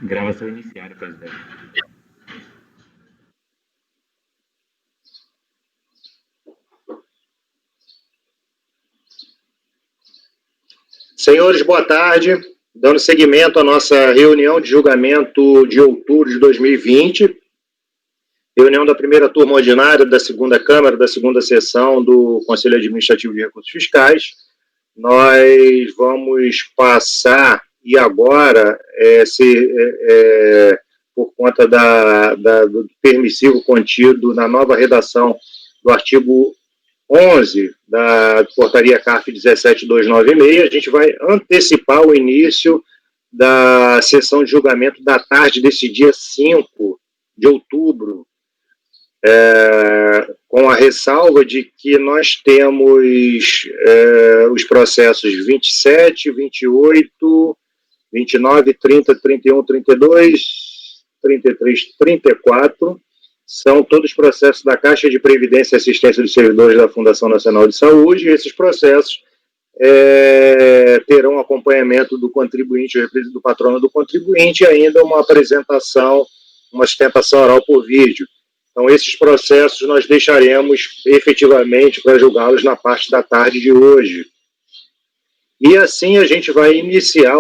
Gravação iniciada, presidente. Senhores, boa tarde. Dando seguimento à nossa reunião de julgamento de outubro de 2020, reunião da primeira turma ordinária da segunda Câmara, da segunda sessão do Conselho Administrativo de Recursos Fiscais. Nós vamos passar, e agora, por conta do permissivo contido na nova redação do artigo 11 da portaria CARF 17296, a gente vai antecipar o início da sessão de julgamento da tarde desse dia 5 de outubro, com a ressalva de que nós temos os processos 27, 28, 29, 30, 31, 32, 33, 34, são todos processos da Caixa de Previdência e Assistência dos Servidores da Fundação Nacional de Saúde, e esses processos terão acompanhamento do contribuinte, do patrono do contribuinte, e ainda uma apresentação, uma sustentação oral por vídeo. Então, esses processos nós deixaremos efetivamente para julgá-los na parte da tarde de hoje. E assim a gente vai iniciar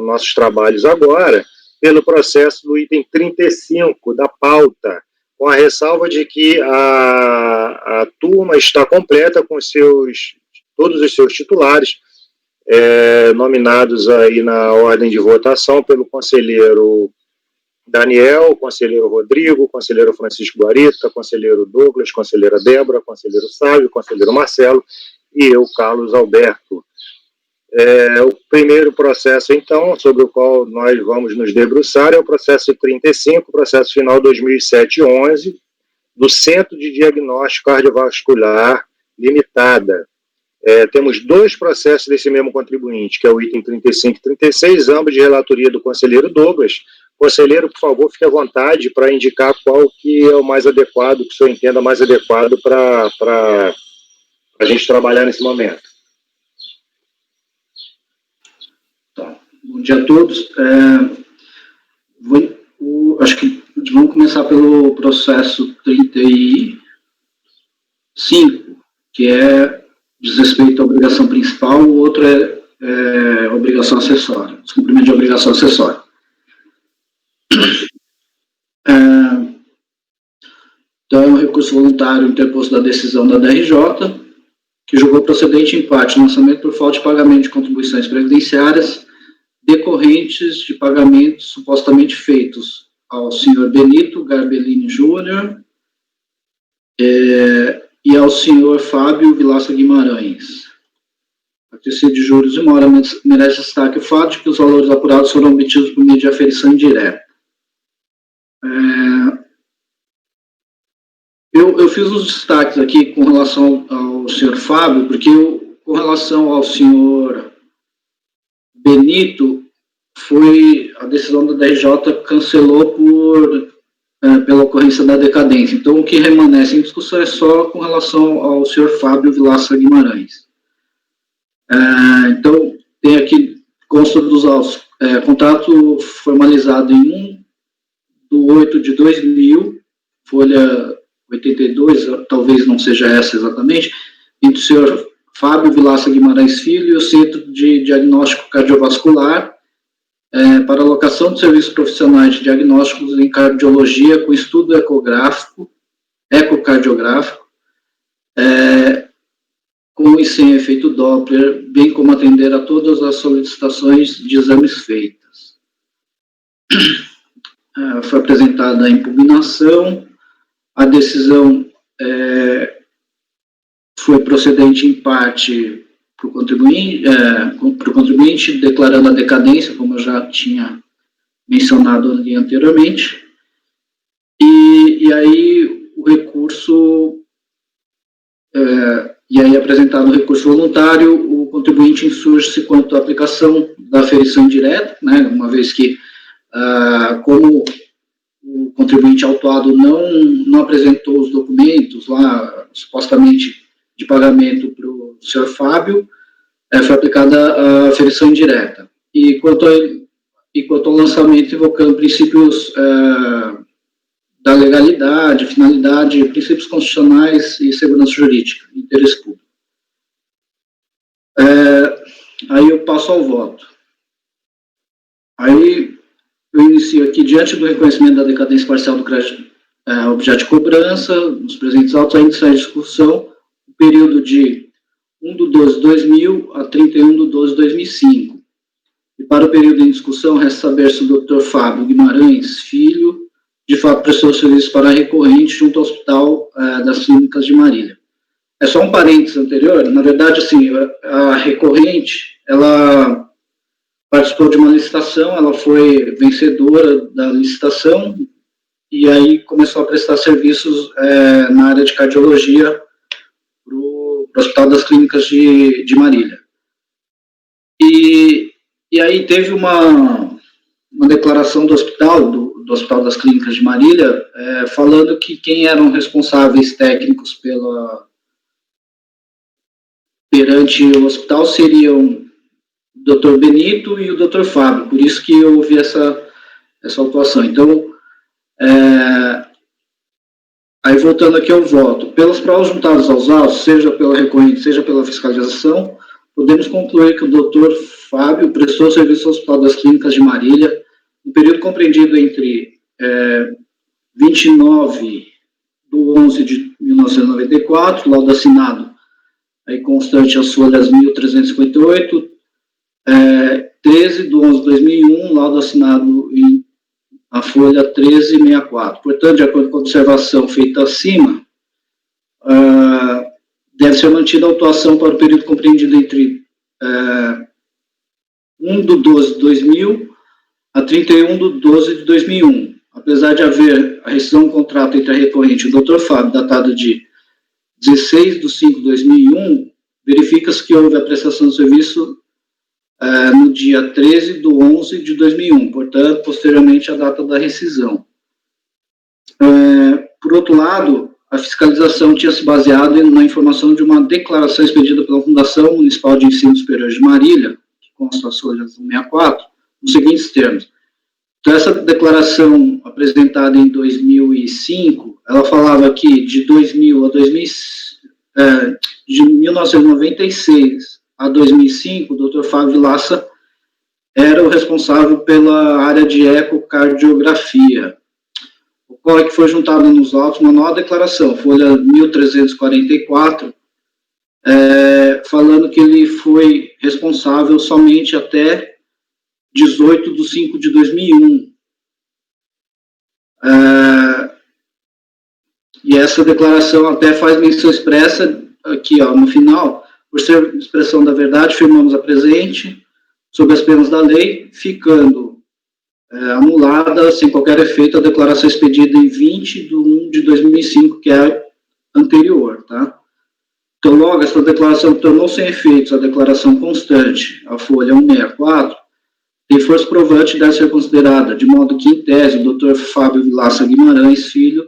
nossos trabalhos agora, pelo processo do item 35 da pauta, com a ressalva de que a turma está completa com todos os seus titulares, nominados aí na ordem de votação pelo conselheiro Daniel, conselheiro Rodrigo, conselheiro Francisco Guarita, conselheiro Douglas, conselheira Débora, conselheiro Sávio, conselheiro Marcelo e eu, Carlos Alberto. O primeiro processo, então, sobre o qual nós vamos nos debruçar é o processo 35, processo final 2007-11, do Centro de Diagnóstico Cardiovascular Limitada. Temos dois processos desse mesmo contribuinte, que é o item 35 e 36, ambos de relatoria do conselheiro Douglas. Conselheiro, por favor, fique à vontade para indicar qual que é o mais adequado, que o senhor entenda mais adequado para a gente trabalhar nesse momento. Bom dia a todos. Acho que vamos começar pelo processo 35, que diz respeito à obrigação principal, o outro é obrigação acessória, descumprimento de obrigação acessória. Então, é um recurso voluntário interposto da decisão da DRJ, que julgou procedente em parte o lançamento por falta de pagamento de contribuições previdenciárias decorrentes de pagamentos supostamente feitos ao senhor Benito Garbellini Júnior e ao senhor Fábio Vilaça Guimarães. Acrescido de juros e mora merece destaque o fato de que os valores apurados foram obtidos por meio de aferição indireta. Eu fiz os destaques aqui com relação ao senhor Fábio, porque com relação ao senhor Benito, a decisão da DRJ cancelou pela ocorrência da decadência. Então, o que remanesce em discussão é só com relação ao senhor Fábio Vilaça Guimarães. Então, tem aqui, consta dos autos, contrato formalizado em 1/8/2000, folha 82, talvez não seja essa exatamente, entre o senhor Fábio Vilaça Guimarães Filho e o Centro de Diagnóstico Cardiovascular para alocação de serviços profissionais de diagnósticos em cardiologia com estudo ecocardiográfico, com e sem efeito Doppler, bem como atender a todas as solicitações de exames feitas. Foi apresentada a impugnação, a decisão foi procedente em parte para o contribuinte, declarando a decadência, como eu já tinha mencionado ali anteriormente, e aí o recurso, apresentado o recurso voluntário, o contribuinte insurge-se quanto à aplicação da aferição indireta, né, uma vez que, como o contribuinte autuado não apresentou os documentos lá, supostamente, de pagamento para o senhor Fábio, foi aplicada a aferição indireta. E quanto e quanto ao lançamento invocando princípios da legalidade, finalidade, princípios constitucionais e segurança jurídica, interesse público. Aí eu passo ao voto. Aí eu inicio aqui, diante do reconhecimento da decadência parcial do crédito objeto de cobrança, nos presentes autos, ainda sai em discussão o período de 1/12/2000 a 31/12/2005. E para o período em discussão, resta saber se o Dr. Fábio Guimarães Filho, de fato, prestou serviço para a recorrente junto ao Hospital das Clínicas de Marília. É só um parênteses anterior, na verdade, assim, a recorrente, ela participou de uma licitação, ela foi vencedora da licitação, e aí começou a prestar serviços na área de cardiologia para o Hospital das Clínicas de Marília. E aí teve uma declaração do hospital, do Hospital das Clínicas de Marília, falando que quem eram responsáveis técnicos perante o hospital seriam o Dr. Benito e o Dr. Fábio, por isso que houve essa atuação. Então, aí voltando aqui ao voto, pelas provas juntadas aos autos, seja pela recorrente, seja pela fiscalização, podemos concluir que o Dr. Fábio prestou serviço ao Hospital das Clínicas de Marília no período compreendido entre 29/11/1994, laudo assinado aí constante as folhas 1358, 13/11/2001, laudo assinado a folha 1364. Portanto, de acordo com a observação feita acima, deve ser mantida a autuação para o período compreendido entre 1/12/2000 a 31/12/2001. Apesar de haver a rescisão do contrato entre a recorrente e o Dr. Fábio, datado de 16/5/2001, verifica-se que houve a prestação de serviço no dia 13/11/2001, portanto, posteriormente à data da rescisão. Por outro lado, a fiscalização tinha se baseado na informação de uma declaração expedida pela Fundação Municipal de Ensino Superior de Marília, que consta as folhas 164, nos seguintes termos. Então, essa declaração apresentada em 2005, ela falava que de 1996 a 2005, o Dr. Fábio Vilaça era o responsável pela área de ecocardiografia. Ocorre que foi juntada nos autos uma nova declaração, folha 1344, falando que ele foi responsável somente até 18/5/2001. E essa declaração até faz menção expressa aqui, no final, por ser expressão da verdade, firmamos a presente, sob as penas da lei, ficando anulada, sem qualquer efeito, a declaração expedida em 20/1/2005, que é a anterior, tá? Então, logo, essa declaração tornou sem efeitos a declaração constante, a folha 164, tem força provante e deve ser considerada, de modo que, em tese, o Dr. Fábio Vilaça Guimarães Filho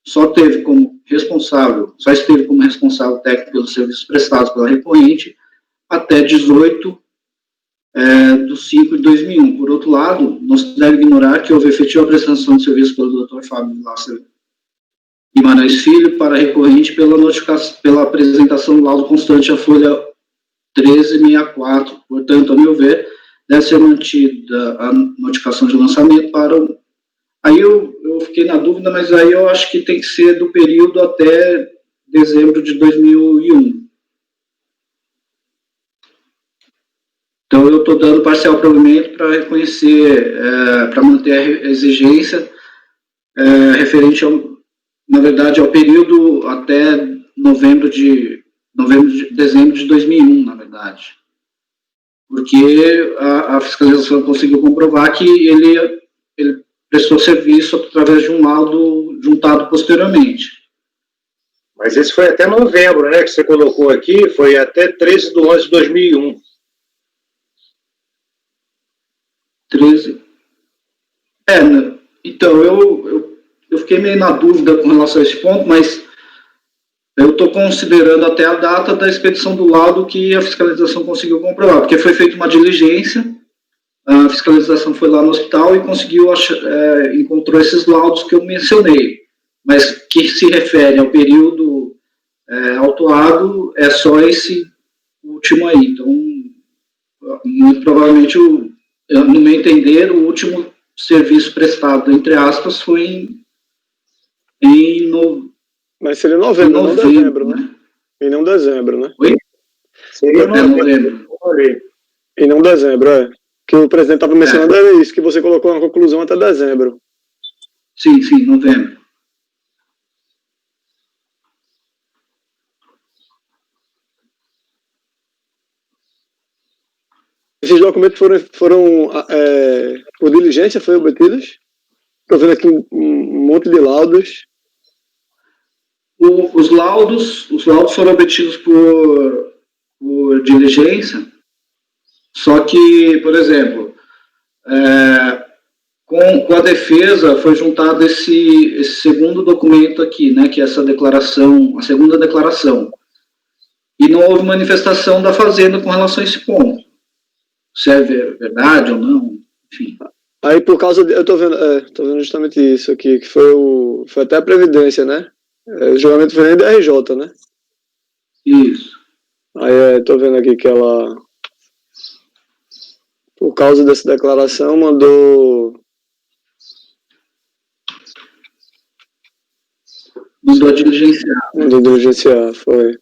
só esteve como responsável técnico pelos serviços prestados pela recorrente até 18/5/2001. Por outro lado, não se deve ignorar que houve efetiva prestação de serviço pelo Dr. Fábio Vilaça Guimarães Filho para a recorrente pela apresentação do laudo constante à folha 1364. Portanto, a meu ver, deve ser mantida a notificação de lançamento para o... Aí eu fiquei na dúvida, mas aí eu acho que tem que ser do período até dezembro de 2001. Então, eu estou dando parcial provimento para reconhecer, para manter a exigência referente, na verdade, ao período até dezembro de 2001, na verdade. Porque a fiscalização conseguiu comprovar que ele prestou serviço através de um laudo juntado posteriormente. Mas esse foi até novembro, né, que você colocou aqui, foi até 13/11/2001. 13. Então, eu fiquei meio na dúvida com relação a esse ponto, mas eu estou considerando até a data da expedição do laudo que a fiscalização conseguiu comprovar, porque foi feita uma diligência a fiscalização foi lá no hospital e conseguiu encontrou esses laudos que eu mencionei, mas que se refere ao período autuado é só esse último aí. Então, muito provavelmente, no meu entender, o último serviço prestado, entre aspas, foi Mas seria novembro, não dezembro, né? E não dezembro, né? Oi? Seria novembro. E não dezembro, que o presidente estava mencionando era isso, que você colocou na conclusão até dezembro. Sim, novembro. Esses documentos foram por diligência, foram obtidos? Estou vendo aqui um monte de laudos. Os laudos foram obtidos por diligência, só que, por exemplo, com a defesa foi juntado esse segundo documento aqui, né, que é essa declaração, a segunda declaração. E não houve manifestação da Fazenda com relação a esse ponto. Se é verdade ou não, enfim. Aí por causa eu tô vendo justamente isso aqui, que foi até a Previdência, né? O julgamento foi nem da RJ, né? Isso. Aí tô vendo aqui que ela, por causa dessa declaração, mandou diligenciar. Mandou diligenciar, foi.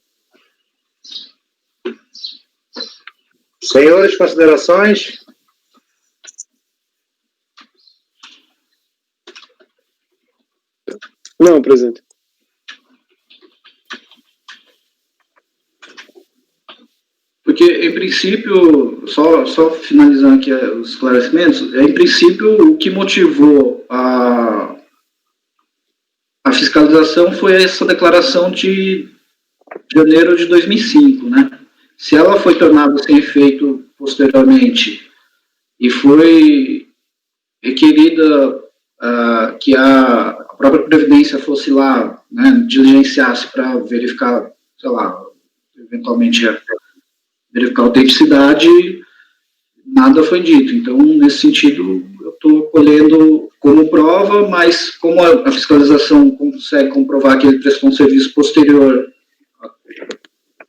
Senhores, considerações? Não, presidente. Porque, em princípio, só finalizando aqui os esclarecimentos, em princípio, o que motivou a fiscalização foi essa declaração de janeiro de 2005, né? Se ela foi tornada sem efeito posteriormente e foi requerida que a própria Previdência fosse lá, né, diligenciasse para verificar, sei lá, eventualmente verificar a autenticidade, nada foi dito. Então, nesse sentido, eu estou colhendo como prova, mas como a fiscalização consegue comprovar que ele prestou um serviço posterior,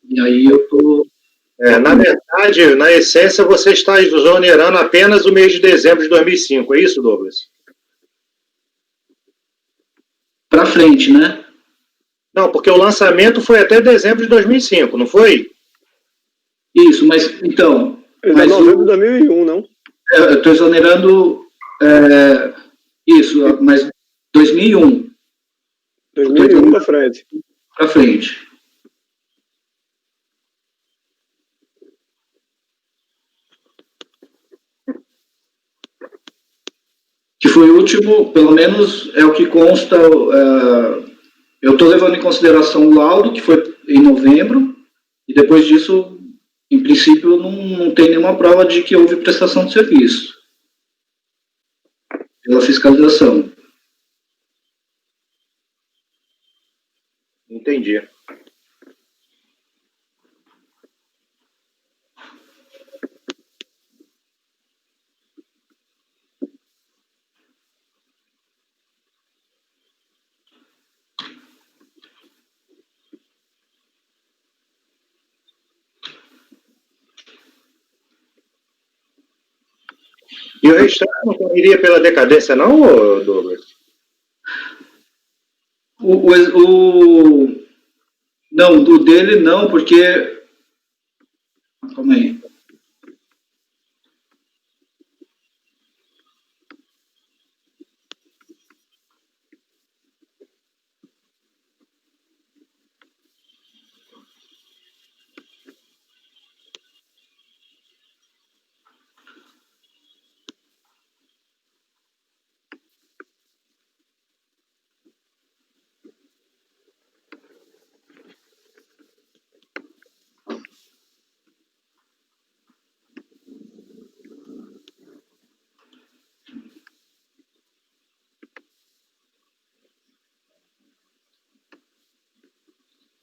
e aí eu estou... na verdade, na essência, você está exonerando apenas o mês de dezembro de 2005, é isso, Douglas? Para frente, né? Não, porque o lançamento foi até dezembro de 2005, não foi? Isso, mas então... Mas novembro de 2001, não? Eu estou exonerando isso, mas 2001. 2001 para frente. Para frente. Que foi o último, pelo menos é o que consta. Eu estou levando em consideração o laudo, que foi em novembro, e depois disso, em princípio, não tem nenhuma prova de que houve prestação de serviço pela fiscalização. Entendi. E o restante não iria pela decadência, não, Douglas? Não, do dele não, porque... Calma aí.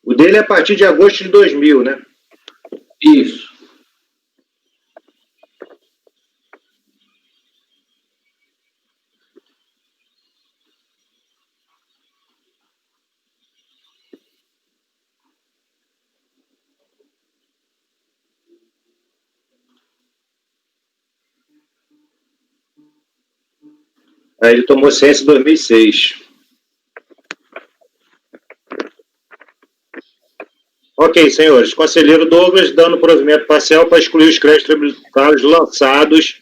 O dele é a partir de agosto de 2000, né? Isso. Aí ele tomou ciência em 2006. Ok, senhores. Conselheiro Douglas, dando provimento parcial para excluir os créditos tributários lançados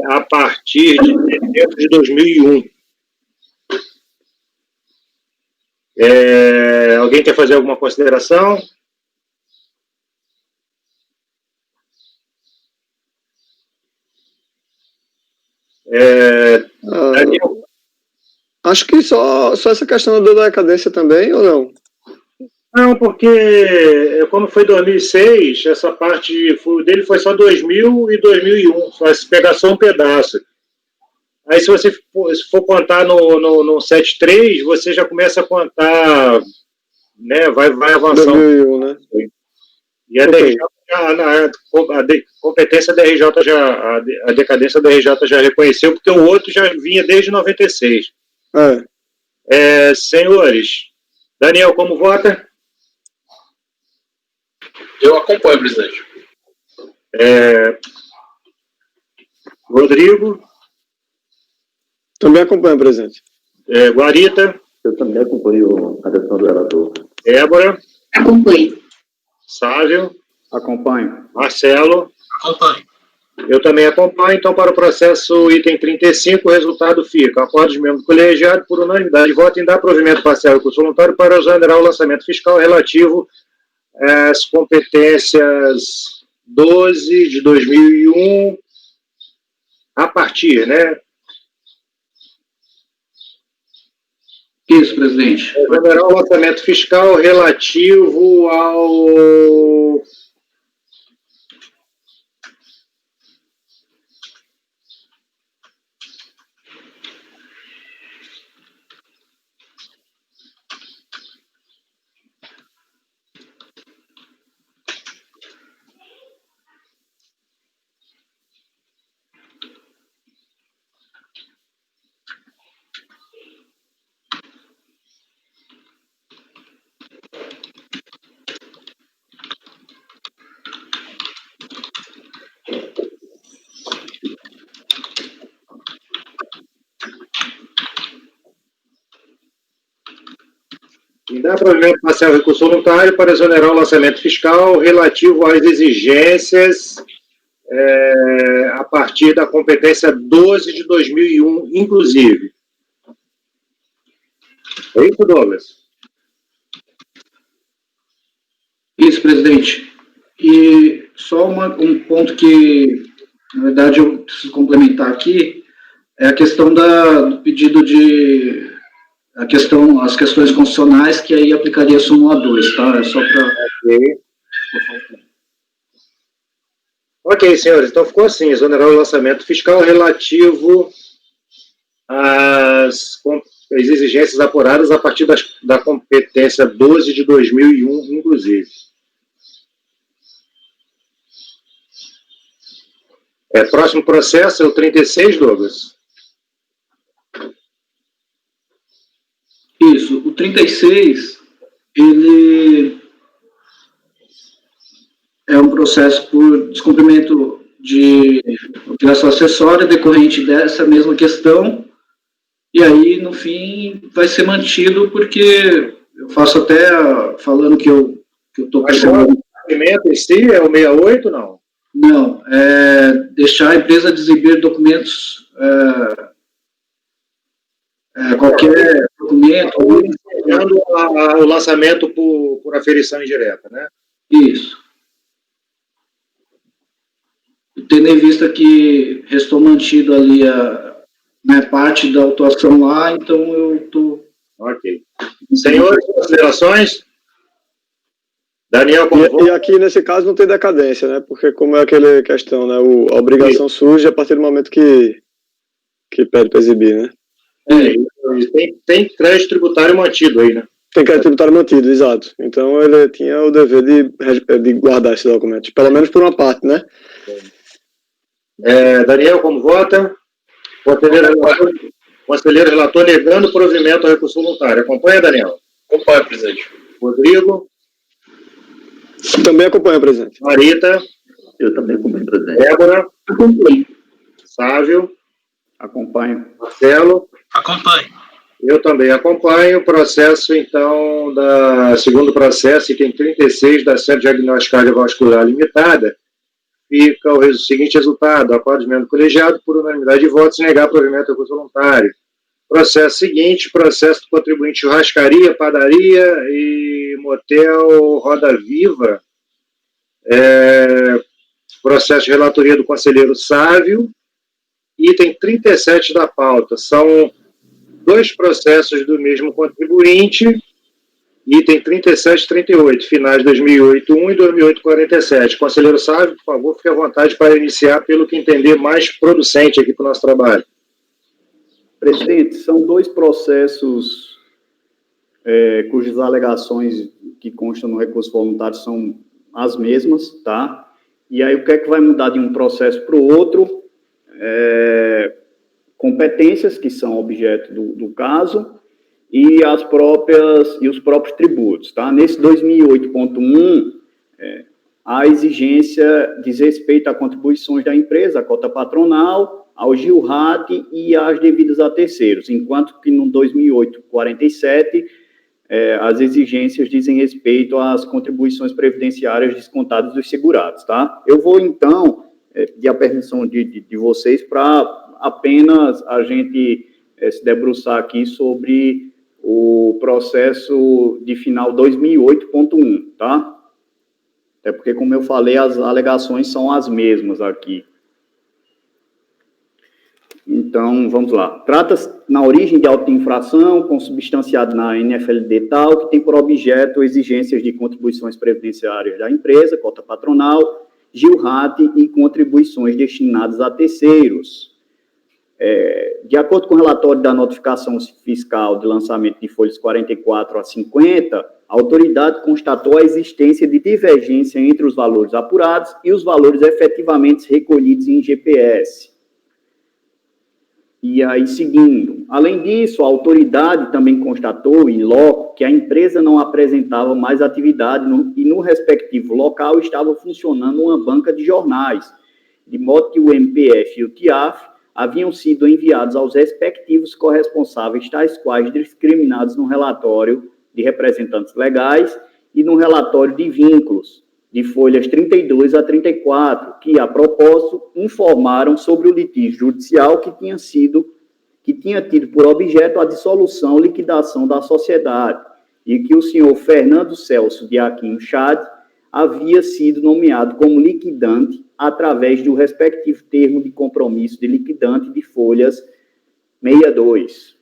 a partir de dezembro de 2001. Alguém quer fazer alguma consideração? Daniel? Acho que só essa questão da decadência também, ou não? Não, porque como foi 2006, essa parte dele foi só 2000 e 2001, só se pegar só um pedaço. Aí se você for contar no 73, você já começa a contar, né, vai avançando. 2001, né? E a DRJ, a competência da RJ a decadência da RJ já reconheceu, porque o outro já vinha desde 96. Senhores, Daniel, como vota? Eu acompanho, presidente. Rodrigo? Também acompanho, presidente. Guarita? Eu também acompanho a decisão do relator. Débora? Acompanho. Sávio? Acompanho. Marcelo? Acompanho. Eu também acompanho. Então, para o processo item 35, o resultado fica: acordo de membro colegiado por unanimidade, voto em dar provimento parcial e recurso voluntário para exonerar o lançamento fiscal relativo às competências 12 de 2001 a partir, né? Isso, presidente. Exonerar o lançamento fiscal relativo ao... em dar provimento parcial recurso voluntário para exonerar o lançamento fiscal relativo às exigências a partir da competência 12 de 2001, inclusive. É isso, Douglas? Isso, presidente. E só um ponto que, na verdade, eu preciso complementar aqui, é a questão do pedido de... as questões constitucionais, que aí aplicaria a súmula 2, tá? É só para... Ok, senhores, então ficou assim: exonerar o lançamento fiscal relativo às exigências apuradas a partir da competência 12 de 2001, inclusive. Próximo processo é o 36, Douglas? Isso, o 36, ele é um processo por descumprimento de obrigação acessória decorrente dessa mesma questão, e aí, no fim, vai ser mantido, porque eu faço até falando que eu estou percebendo... O documento em si é o 68, não? Não, deixar a empresa de exibir documentos, qualquer documento... O lançamento por aferição indireta, né? Isso. Tendo em vista que restou mantido ali parte da autuação lá, então eu estou... Ok. Senhores, considerações? Daniel, como e aqui, nesse caso, não tem decadência, né? Porque como é aquela questão, né? A obrigação surge a partir do momento que pede para exibir, né? Tem crédito tributário mantido aí, né? Tem crédito tributário mantido, exato. Então ele tinha o dever de guardar esses documentos, pelo menos por uma parte, né? Daniel, como vota? Conselheiro relator negando provimento ao recurso voluntário. Acompanha, Daniel? Acompanho, presidente. Rodrigo? Também acompanho, presidente. Marita? Eu também acompanho, presidente. Débora? Acompanho. Sávio? Acompanho. Marcelo? Acompanhe. Eu também acompanho o processo, então, segundo processo, item 36 da Série Diagnóstica Cardiovascular Limitada, fica o seguinte resultado: acordo de membro colegiado por unanimidade de votos negar provimento voluntário. Processo seguinte, processo do contribuinte Churrascaria, Padaria e Motel Roda Viva, processo de relatoria do conselheiro Sávio, item 37 da pauta. São dois processos do mesmo contribuinte, item 37 e 38, finais 2008-1 e 2008-47. Conselheiro Sávio, por favor, fique à vontade para iniciar pelo que entender mais producente aqui para o nosso trabalho. Presidente, são dois processos cujas alegações que constam no recurso voluntário são as mesmas, tá? E aí o que é que vai mudar de um processo para o outro? Competências, que são objeto do caso, e os próprios tributos, tá? Nesse 2008.1, a exigência diz respeito a contribuições da empresa, a cota patronal, ao GILRAT e às devidas a terceiros, enquanto que no 2008.47, as exigências dizem respeito às contribuições previdenciárias descontadas dos segurados, tá? Eu vou, então, pedir a permissão de vocês para apenas a gente se debruçar aqui sobre o processo de final 2008.1, tá? Até porque, como eu falei, as alegações são as mesmas aqui. Então, vamos lá. Trata-se na origem de auto-infração, consubstanciado na NFLD tal, que tem por objeto exigências de contribuições previdenciárias da empresa, cota patronal, GILRAT e contribuições destinadas a terceiros. De acordo com o relatório da notificação fiscal de lançamento de folhas 44 a 50, a autoridade constatou a existência de divergência entre os valores apurados e os valores efetivamente recolhidos em GPS. E aí, seguindo. Além disso, a autoridade também constatou, em loco, que a empresa não apresentava mais atividade e no respectivo local estava funcionando uma banca de jornais, de modo que o MPF e o TIAF haviam sido enviados aos respectivos corresponsáveis, tais quais discriminados no relatório de representantes legais e no relatório de vínculos, de folhas 32 a 34, que, a propósito, informaram sobre o litígio judicial que tinha tido por objeto a dissolução e liquidação da sociedade, e que o senhor Fernando Celso de Aquino Chade havia sido nomeado como liquidante através do respectivo termo de compromisso de liquidante de folhas 62.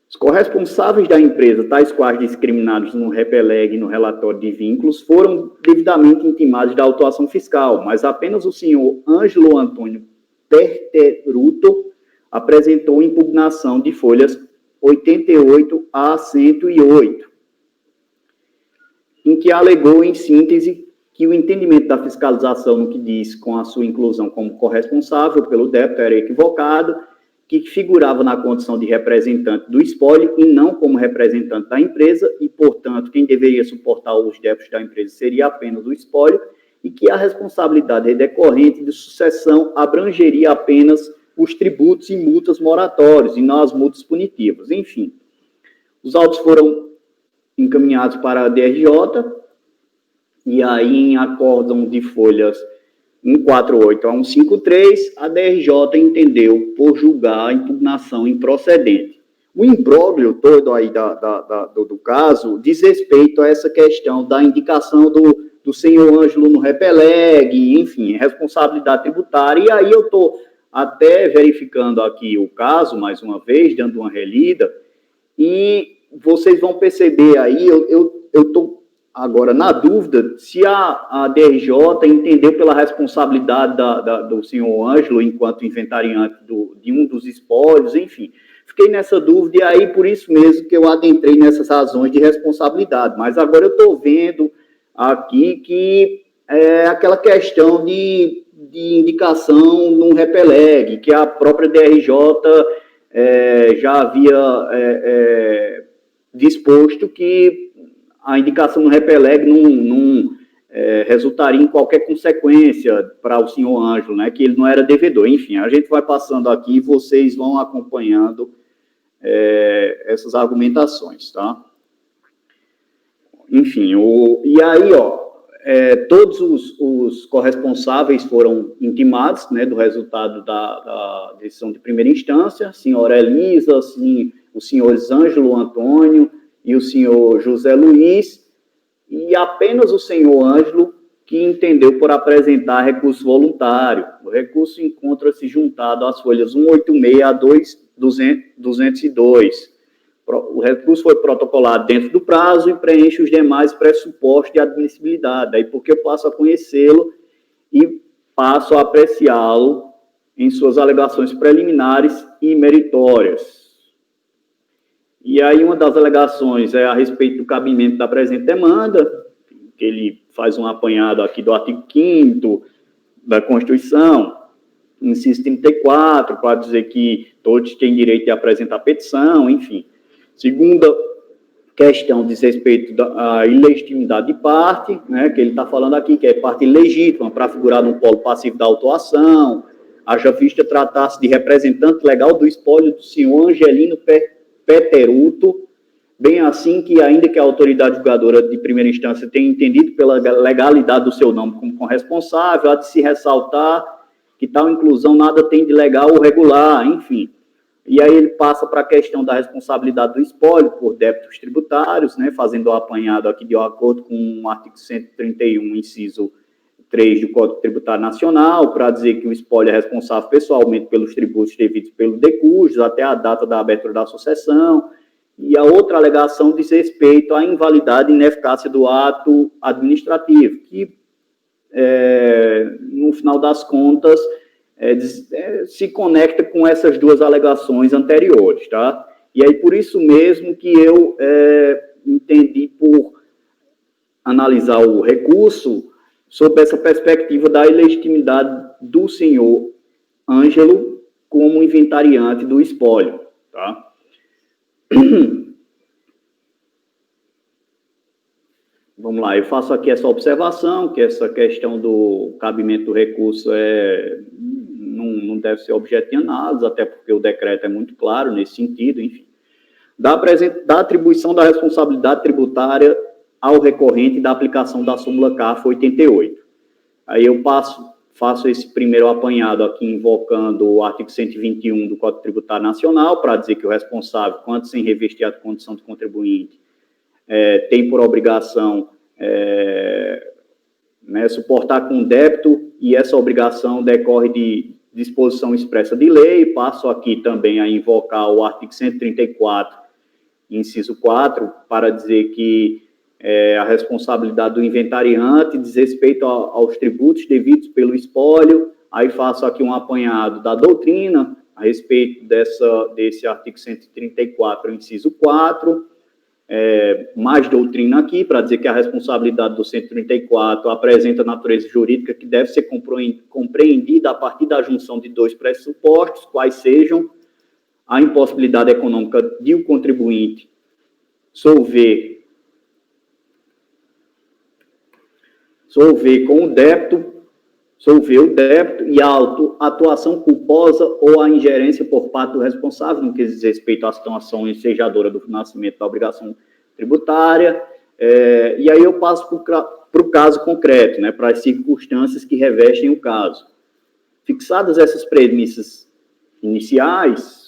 Os corresponsáveis da empresa, tais quais discriminados no REPELEG e no relatório de vínculos, foram devidamente intimados da autuação fiscal, mas apenas o senhor Ângelo Antônio Perteruto apresentou impugnação de folhas 88 a 108, em que alegou, em síntese, que o entendimento da fiscalização no que diz com a sua inclusão como corresponsável pelo débito era equivocado, que figurava na condição de representante do espólio e não como representante da empresa, e, portanto, quem deveria suportar os débitos da empresa seria apenas o espólio, e que a responsabilidade decorrente de sucessão abrangeria apenas os tributos e multas moratórios, e não as multas punitivas. Enfim, os autos foram encaminhados para a DRJ, e aí, em acórdão de folhas 148 a 153, a DRJ entendeu por julgar a impugnação improcedente. O imbróglio todo aí do caso diz respeito a essa questão da indicação do senhor Ângelo no REPELEG, enfim, responsabilidade tributária, e aí eu estou até verificando aqui o caso, mais uma vez, dando uma relida, e vocês vão perceber aí, eu estou agora na dúvida se a DRJ entendeu pela responsabilidade do senhor Ângelo enquanto inventariante de um dos espólios, enfim. Fiquei nessa dúvida, e aí por isso mesmo que eu adentrei nessas razões de responsabilidade. Mas agora eu estou vendo aqui que é aquela questão de indicação no REPELEG, que a própria DRJ já havia disposto que a indicação no REPELEG não resultaria em qualquer consequência para o senhor Ângelo, né, que ele não era devedor. Enfim, a gente vai passando aqui e vocês vão acompanhando essas argumentações, tá? Enfim, e aí, todos os corresponsáveis foram intimados, né, do resultado da decisão de primeira instância, a senhora Elisa, os senhores Ângelo Antônio e o senhor José Luiz, e apenas o senhor Ângelo que entendeu por apresentar recurso voluntário. O recurso encontra-se juntado às folhas 186 a 202. O recurso foi protocolado dentro do prazo e preenche os demais pressupostos de admissibilidade. Daí porque eu passo a conhecê-lo e passo a apreciá-lo em suas alegações preliminares e meritórias. E aí uma das alegações é a respeito do cabimento da presente demanda, que ele faz um apanhado aqui do artigo 5º da Constituição, inciso 34, para dizer que todos têm direito de apresentar petição, enfim. Segunda questão diz respeito à ilegitimidade de parte, né, que ele está falando aqui, que é parte ilegítima para figurar no polo passivo da autuação, haja vista tratar-se de representante legal do espólio do senhor Angelino Peteruto, bem assim que, ainda que a autoridade julgadora de primeira instância tenha entendido pela legalidade do seu nome como corresponsável, há de se ressaltar que tal inclusão nada tem de legal ou regular, enfim. E aí ele passa para a questão da responsabilidade do espólio por débitos tributários, né, fazendo o apanhado aqui de acordo com o artigo 131, inciso 3 do Código Tributário Nacional, para dizer que o espólio é responsável pessoalmente pelos tributos devidos pelo decujus até a data da abertura da sucessão. E a outra alegação diz respeito à invalidade e ineficácia do ato administrativo, que, no final das contas, se conecta com essas duas alegações anteriores, tá? E aí, por isso mesmo que eu entendi por analisar o recurso sob essa perspectiva da ilegitimidade do senhor Ângelo como inventariante do espólio, tá? Vamos lá, eu faço aqui essa observação, que essa questão do cabimento do recurso não deve ser objeto de análise, até porque o decreto é muito claro nesse sentido, enfim. Da atribuição da responsabilidade tributária ao recorrente da aplicação da súmula CARF 88. Aí eu faço esse primeiro apanhado aqui, invocando o artigo 121 do Código Tributário Nacional, para dizer que o responsável, quando sem revestir a condição de contribuinte, tem por obrigação suportar com débito, e essa obrigação decorre de disposição expressa de lei. Passo aqui também a invocar o artigo 134, inciso 4, para dizer que a responsabilidade do inventariante diz respeito aos tributos devidos pelo espólio. Aí faço aqui um apanhado da doutrina a respeito desse artigo 134, inciso 4, mais doutrina aqui, para dizer que a responsabilidade do 134 apresenta natureza jurídica que deve ser compreendida a partir da junção de dois pressupostos, quais sejam a impossibilidade econômica de o contribuinte solver com o débito, solver o débito e a atuação culposa ou a ingerência por parte do responsável, no que diz respeito à situação ensejadora do financiamento da obrigação tributária. E aí eu passo para o caso concreto, né, para as circunstâncias que revestem o caso. Fixadas essas premissas iniciais,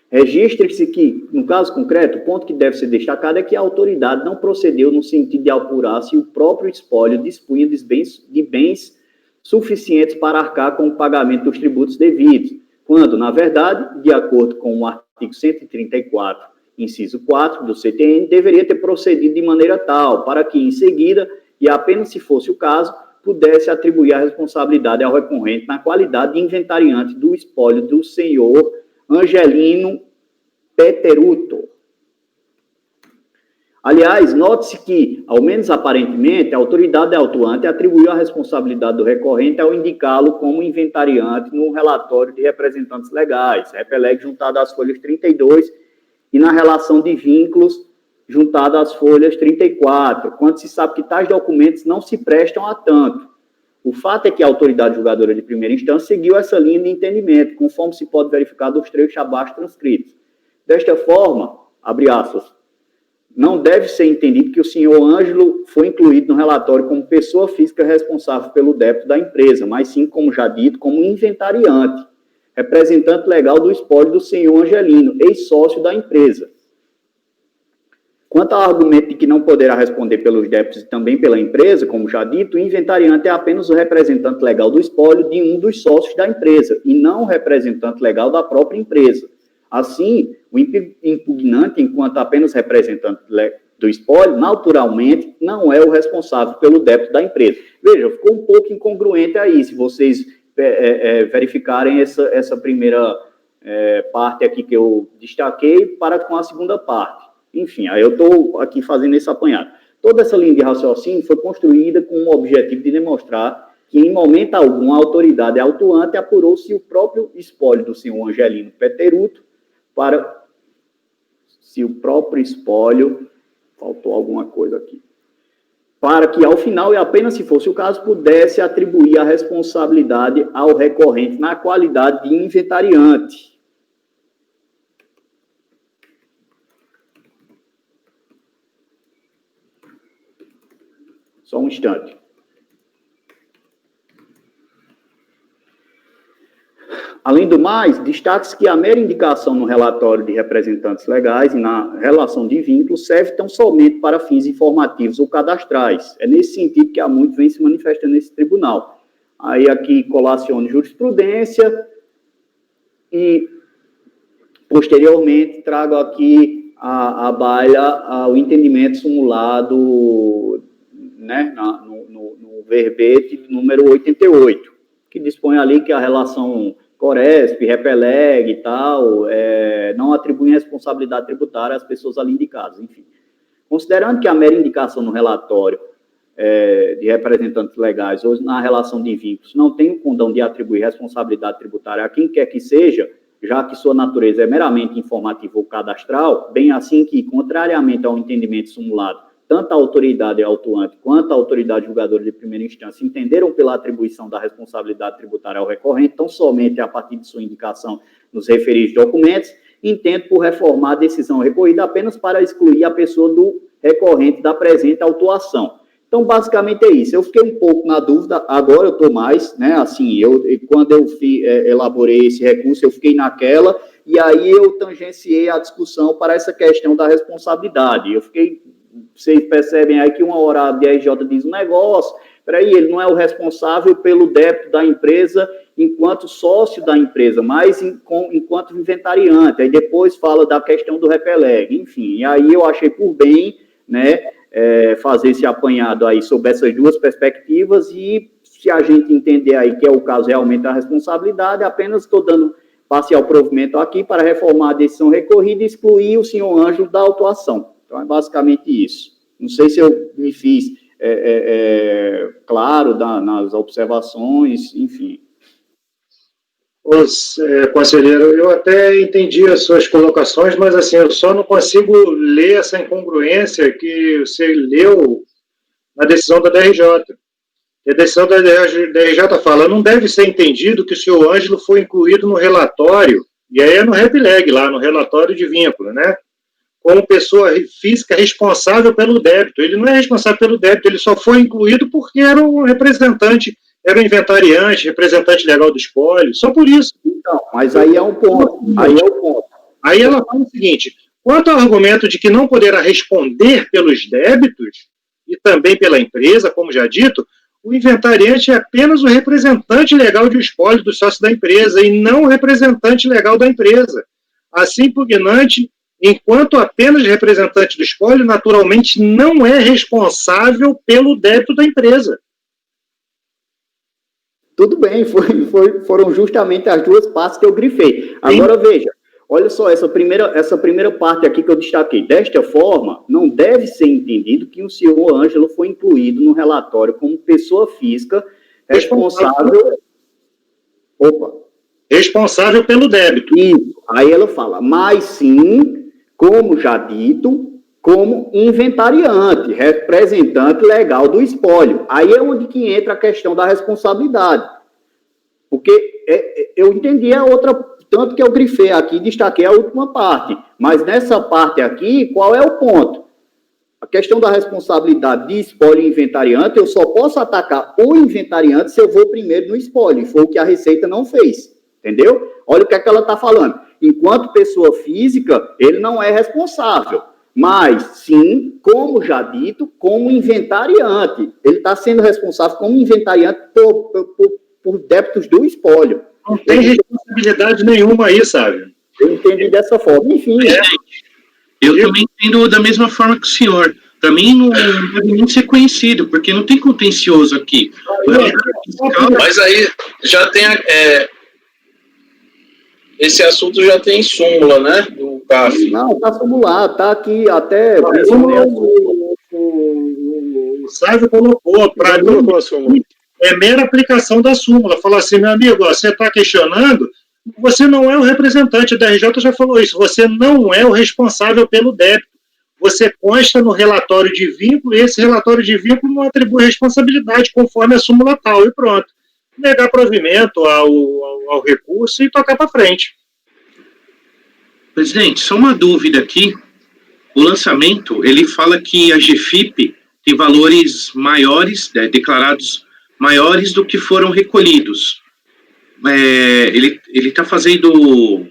registre-se que, no caso concreto, o ponto que deve ser destacado é que a autoridade não procedeu no sentido de apurar se o próprio espólio dispunha de bens suficientes para arcar com o pagamento dos tributos devidos, quando, na verdade, de acordo com o artigo 134, inciso 4 do CTN, deveria ter procedido de maneira tal, para que, em seguida, e apenas se fosse o caso, pudesse atribuir a responsabilidade ao recorrente na qualidade de inventariante do espólio do senhor Angelino Peteruto. Aliás, note-se que, ao menos aparentemente, a autoridade autuante atribuiu a responsabilidade do recorrente ao indicá-lo como inventariante no relatório de representantes legais, repelegue juntado às folhas 32, e na relação de vínculos juntado às folhas 34, quando se sabe que tais documentos não se prestam a tanto. O fato é que a autoridade julgadora de primeira instância seguiu essa linha de entendimento, conforme se pode verificar dos trechos abaixo transcritos. Desta forma, abre aspas, não deve ser entendido que o senhor Ângelo foi incluído no relatório como pessoa física responsável pelo débito da empresa, mas sim, como já dito, como inventariante, representante legal do espólio do senhor Angelino, ex-sócio da empresa. Quanto ao argumento de que não poderá responder pelos débitos e também pela empresa, como já dito, o inventariante é apenas o representante legal do espólio de um dos sócios da empresa, e não o representante legal da própria empresa. Assim, o impugnante, enquanto apenas representante do espólio, naturalmente, não é o responsável pelo débito da empresa. Veja, ficou um pouco incongruente aí, se vocês verificarem essa primeira parte aqui que eu destaquei para com a segunda parte. Enfim, aí eu estou aqui fazendo esse apanhado. Toda essa linha de raciocínio foi construída com o objetivo de demonstrar que, em momento algum, a autoridade autuante apurou se o próprio espólio do senhor Angelino Peteruto faltou alguma coisa aqui, para que, ao final, e apenas se fosse o caso, pudesse atribuir a responsabilidade ao recorrente na qualidade de inventariante. Só um instante. Além do mais, destaque-se que a mera indicação no relatório de representantes legais e na relação de vínculos serve tão somente para fins informativos ou cadastrais. É nesse sentido que há muito vem se manifestando nesse tribunal. Aí aqui colaciono jurisprudência e, posteriormente, trago aqui à baila o entendimento simulado, né, no verbete número 88, que dispõe ali que a relação Coresp, Repeleg e tal, não atribuem responsabilidade tributária às pessoas ali indicadas, enfim. Considerando que a mera indicação no relatório de representantes legais ou na relação de vínculos não tem o condão de atribuir responsabilidade tributária a quem quer que seja, já que sua natureza é meramente informativa ou cadastral, bem assim que, contrariamente ao entendimento simulado, tanto a autoridade autuante quanto a autoridade julgadora de primeira instância entenderam pela atribuição da responsabilidade tributária ao recorrente, tão somente a partir de sua indicação nos referidos documentos, entendo por reformar a decisão recorrida apenas para excluir a pessoa do recorrente da presente autuação. Então, basicamente é isso. Eu fiquei um pouco na dúvida, agora eu estou mais, né, assim, quando eu elaborei esse recurso, eu fiquei naquela, e aí eu tangenciei a discussão para essa questão da responsabilidade. Eu fiquei... Vocês percebem aí que uma hora a DRJ diz um negócio, peraí, ele não é o responsável pelo débito da empresa enquanto sócio da empresa, mas enquanto inventariante, aí depois fala da questão do Repeleg, enfim, e aí eu achei por bem, né, fazer esse apanhado aí sobre essas duas perspectivas, e se a gente entender aí que é o caso realmente da responsabilidade, apenas estou dando parcial provimento aqui para reformar a decisão recorrida e excluir o senhor Ângelo da autuação. Então, é basicamente isso. Não sei se eu me fiz claro nas observações, enfim. Conselheiro, eu até entendi as suas colocações, mas assim, eu só não consigo ler essa incongruência que você leu na decisão da DRJ. A decisão da DRJ fala, não deve ser entendido que o senhor Ângelo foi incluído no relatório, e aí é no REPLEG, lá no relatório de vínculo, né? Como pessoa física responsável pelo débito. Ele não é responsável pelo débito, ele só foi incluído porque era um representante, era um inventariante, representante legal do espólio, só por isso. Então, mas aí é um ponto. Aí ela fala o seguinte, quanto ao argumento de que não poderá responder pelos débitos e também pela empresa, como já dito, o inventariante é apenas o representante legal de espólio do sócio da empresa e não o representante legal da empresa. Assim, impugnante, enquanto apenas representante do espólio, naturalmente não é responsável pelo débito da empresa. Tudo bem, foram justamente as duas partes que eu grifei. Agora, veja, olha só, essa primeira parte aqui que eu destaquei. Desta forma, não deve ser entendido que o senhor Ângelo foi incluído no relatório como pessoa física responsável... Responsável pelo débito. Isso. Aí ela fala, mas sim... Como já dito, como inventariante, representante legal do espólio. Aí é onde que entra a questão da responsabilidade. Porque eu entendi a outra, tanto que eu grifei aqui, destaquei a última parte. Mas nessa parte aqui, qual é o ponto? A questão da responsabilidade de espólio e inventariante, eu só posso atacar o inventariante se eu vou primeiro no espólio. Foi o que a Receita não fez. Entendeu? Olha o que é que ela está falando. Enquanto pessoa física, ele não é responsável. Mas, sim, como já dito, como inventariante. Ele está sendo responsável como inventariante por débitos do espólio. Não tem responsabilidade nenhuma aí, sabe? Eu entendi dessa forma. Enfim. Eu também entendo da mesma forma que o senhor. Para mim, não deve nem ser conhecido, porque não tem contencioso aqui. Mas aí já tem esse assunto já tem súmula, né? Do CAF. Não, está formulado, está aqui até. O Sávio colocou para mim. É mera aplicação da súmula. Falar assim, meu amigo, ó, você está questionando, você não é o representante da RJ, já falou isso, você não é o responsável pelo débito. Você consta no relatório de vínculo e esse relatório de vínculo não atribui responsabilidade conforme a súmula tal e pronto. Negar provimento ao recurso e tocar para frente. Presidente, só uma dúvida aqui. O lançamento, ele fala que a GFIP tem valores maiores, declarados maiores do que foram recolhidos. Ele está fazendo...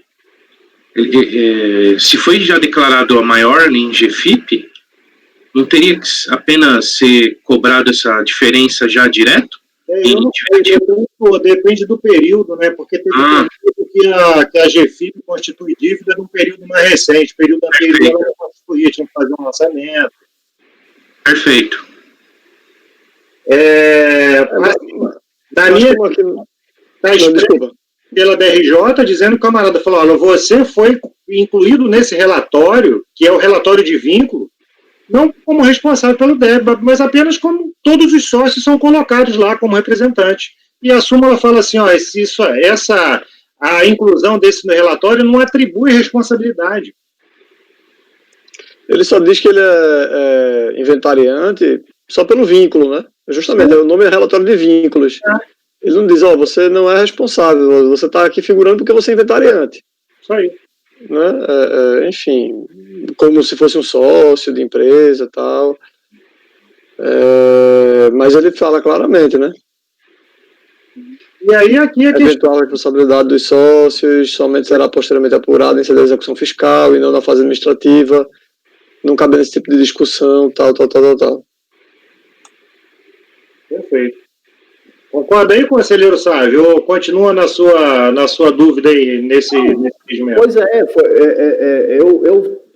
se foi já declarado a maior em GFIP, não teria que apenas ser cobrado essa diferença já direto? Depende do período, né? Porque tem período que a GFIP constitui dívida num período mais recente, período anterior ela não constituía, tinha que fazer um lançamento. Perfeito. Da minha... Tá escrito pela DRJ, dizendo que o camarada falou, olha, você foi incluído nesse relatório, que é o relatório de vínculo, não como responsável pelo débito, mas apenas como todos os sócios são colocados lá como representante. E a súmula fala assim, ó, a inclusão desse no relatório não atribui responsabilidade. Ele só diz que ele é inventariante só pelo vínculo, né? Justamente, o nome é relatório de vínculos. Ele não diz, você não é responsável, você está aqui figurando porque você é inventariante. Isso aí. Né? Enfim, como se fosse um sócio de empresa e tal. Mas ele fala claramente, né? E aí aqui a eventual responsabilidade dos sócios somente será posteriormente apurada em sede de execução fiscal e não na fase administrativa. Não cabe nesse tipo de discussão, tal. Perfeito. Concorda aí, conselheiro Sávio? Ou continua na sua dúvida aí, nesse regimento? Pois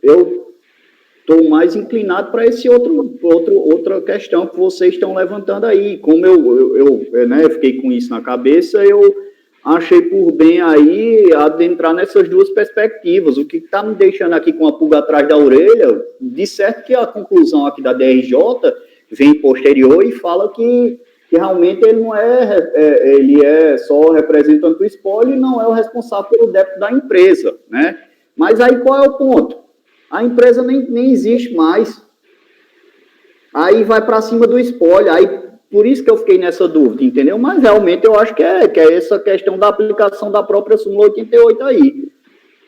eu estou mais inclinado para esse outra questão que vocês estão levantando aí. Como eu fiquei com isso na cabeça, eu achei por bem aí adentrar nessas duas perspectivas. O que está me deixando aqui com a pulga atrás da orelha, de certo que a conclusão aqui da DRJ vem posterior e fala que realmente ele não ele é só representante do espólio e não é o responsável pelo débito da empresa, né? Mas aí qual é o ponto? A empresa nem existe mais. Aí vai para cima do espólio, aí por isso que eu fiquei nessa dúvida, entendeu? Mas realmente eu acho que é essa questão da aplicação da própria súmula 88 aí.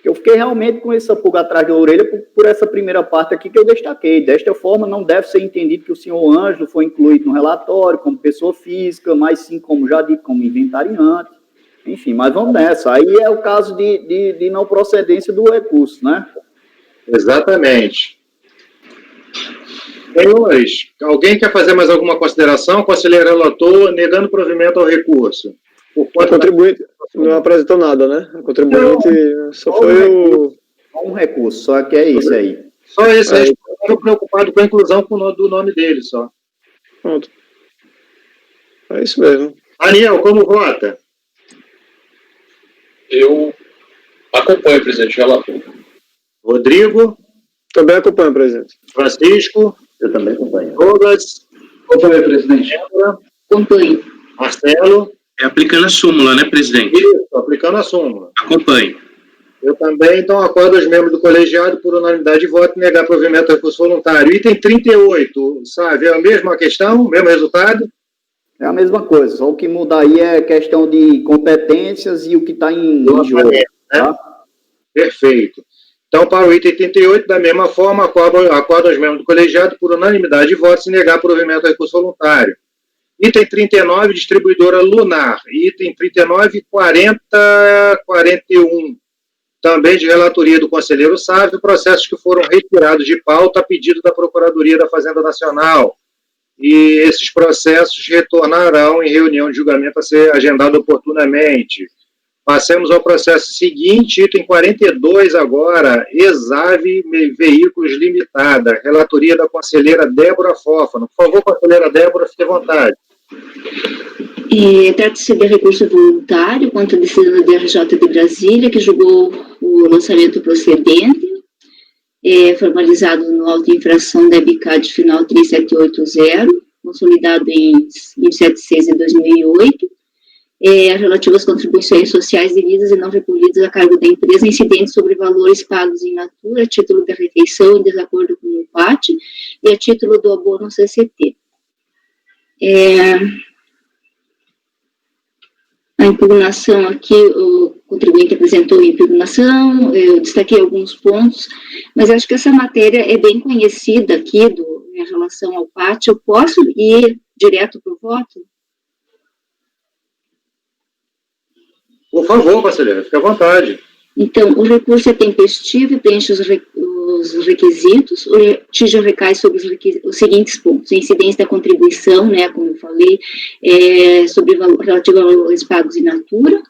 Eu fiquei realmente com essa pulga atrás da orelha por essa primeira parte aqui que eu destaquei. Desta forma, não deve ser entendido que o senhor Ângelo foi incluído no relatório como pessoa física, mas sim, como já dito, como inventariante. Enfim, mas vamos nessa. Aí é o caso de não procedência do recurso, né? Exatamente. Senhores, alguém quer fazer mais alguma consideração? Conselheiro relator, negando provimento ao recurso. O contribuinte não apresentou nada, né? O contribuinte só foi um recurso, só que é isso aí. Só esse aí. Estou preocupado com a inclusão do nome dele, só. Pronto. É isso mesmo. Daniel, como vota? Eu acompanho, presidente, relator. Rodrigo? Também acompanho, presidente. Francisco? Eu também acompanho. Douglas? Acompanho, presidente. Acompanho. Marcelo? É aplicando a súmula, né, presidente? Isso, aplicando a súmula. Acompanho. Eu também, então, acordo aos membros do colegiado por unanimidade de voto negar provimento ao recurso voluntário. Item 38, sabe, é a mesma questão, o mesmo resultado? É a mesma coisa, só o que muda aí é questão de competências e o que está em jogo. Tá? Perfeito. Então, para o item 38, da mesma forma, acordo aos membros do colegiado por unanimidade de votos negar provimento ao recurso voluntário. Item 39, distribuidora Lunar. Item 39, 40, 41. Também de relatoria do conselheiro Sávio, processos que foram retirados de pauta a pedido da Procuradoria da Fazenda Nacional. E esses processos retornarão em reunião de julgamento a ser agendado oportunamente. Passemos ao processo seguinte, item 42 agora, Exave Veículos Limitada, relatoria da conselheira Débora Fófano. Por favor, conselheira Débora, fique à vontade. Trata-se de recurso voluntário contra a decisão da DRJ de Brasília, que julgou o lançamento procedente, formalizado no auto de infração da EBICAD final 3780, consolidado em 27/6 de 2008, relativo às contribuições sociais devidas e não recolhidas a cargo da empresa, incidentes sobre valores pagos in natura, a título da refeição em desacordo com o PAT e a título do abono CCT. A impugnação aqui, o contribuinte apresentou a impugnação, eu destaquei alguns pontos, mas acho que essa matéria é bem conhecida aqui em relação ao PAT. Eu posso ir direto para o voto? Por favor, conselheira, fique à vontade. Então, o recurso é tempestivo e preenche os requisitos. O litígio recai sobre os seguintes pontos: a incidência da contribuição, né, como eu falei, relativo a valores pagos in natura,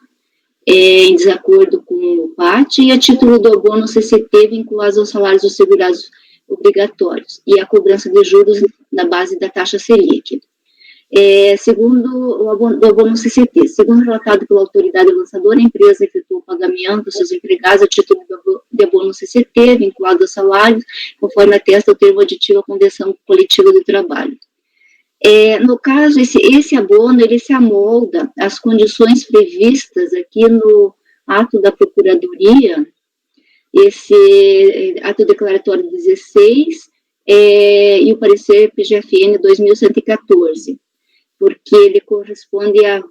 em desacordo com o PAT, e a título do abono CCT vinculados aos salários dos segurados obrigatórios, e a cobrança de juros na base da taxa Selic. Segundo o abono CCT, segundo relatado pela autoridade lançadora, a empresa efetuou o pagamento dos seus empregados a título de abono CCT, vinculado aos salários, conforme atesta o termo aditivo à convenção coletiva do trabalho. No caso, esse abono, ele se amolda às condições previstas aqui no ato da Procuradoria, esse ato declaratório 16, e o parecer PGFN 2114. Porque ele corresponde a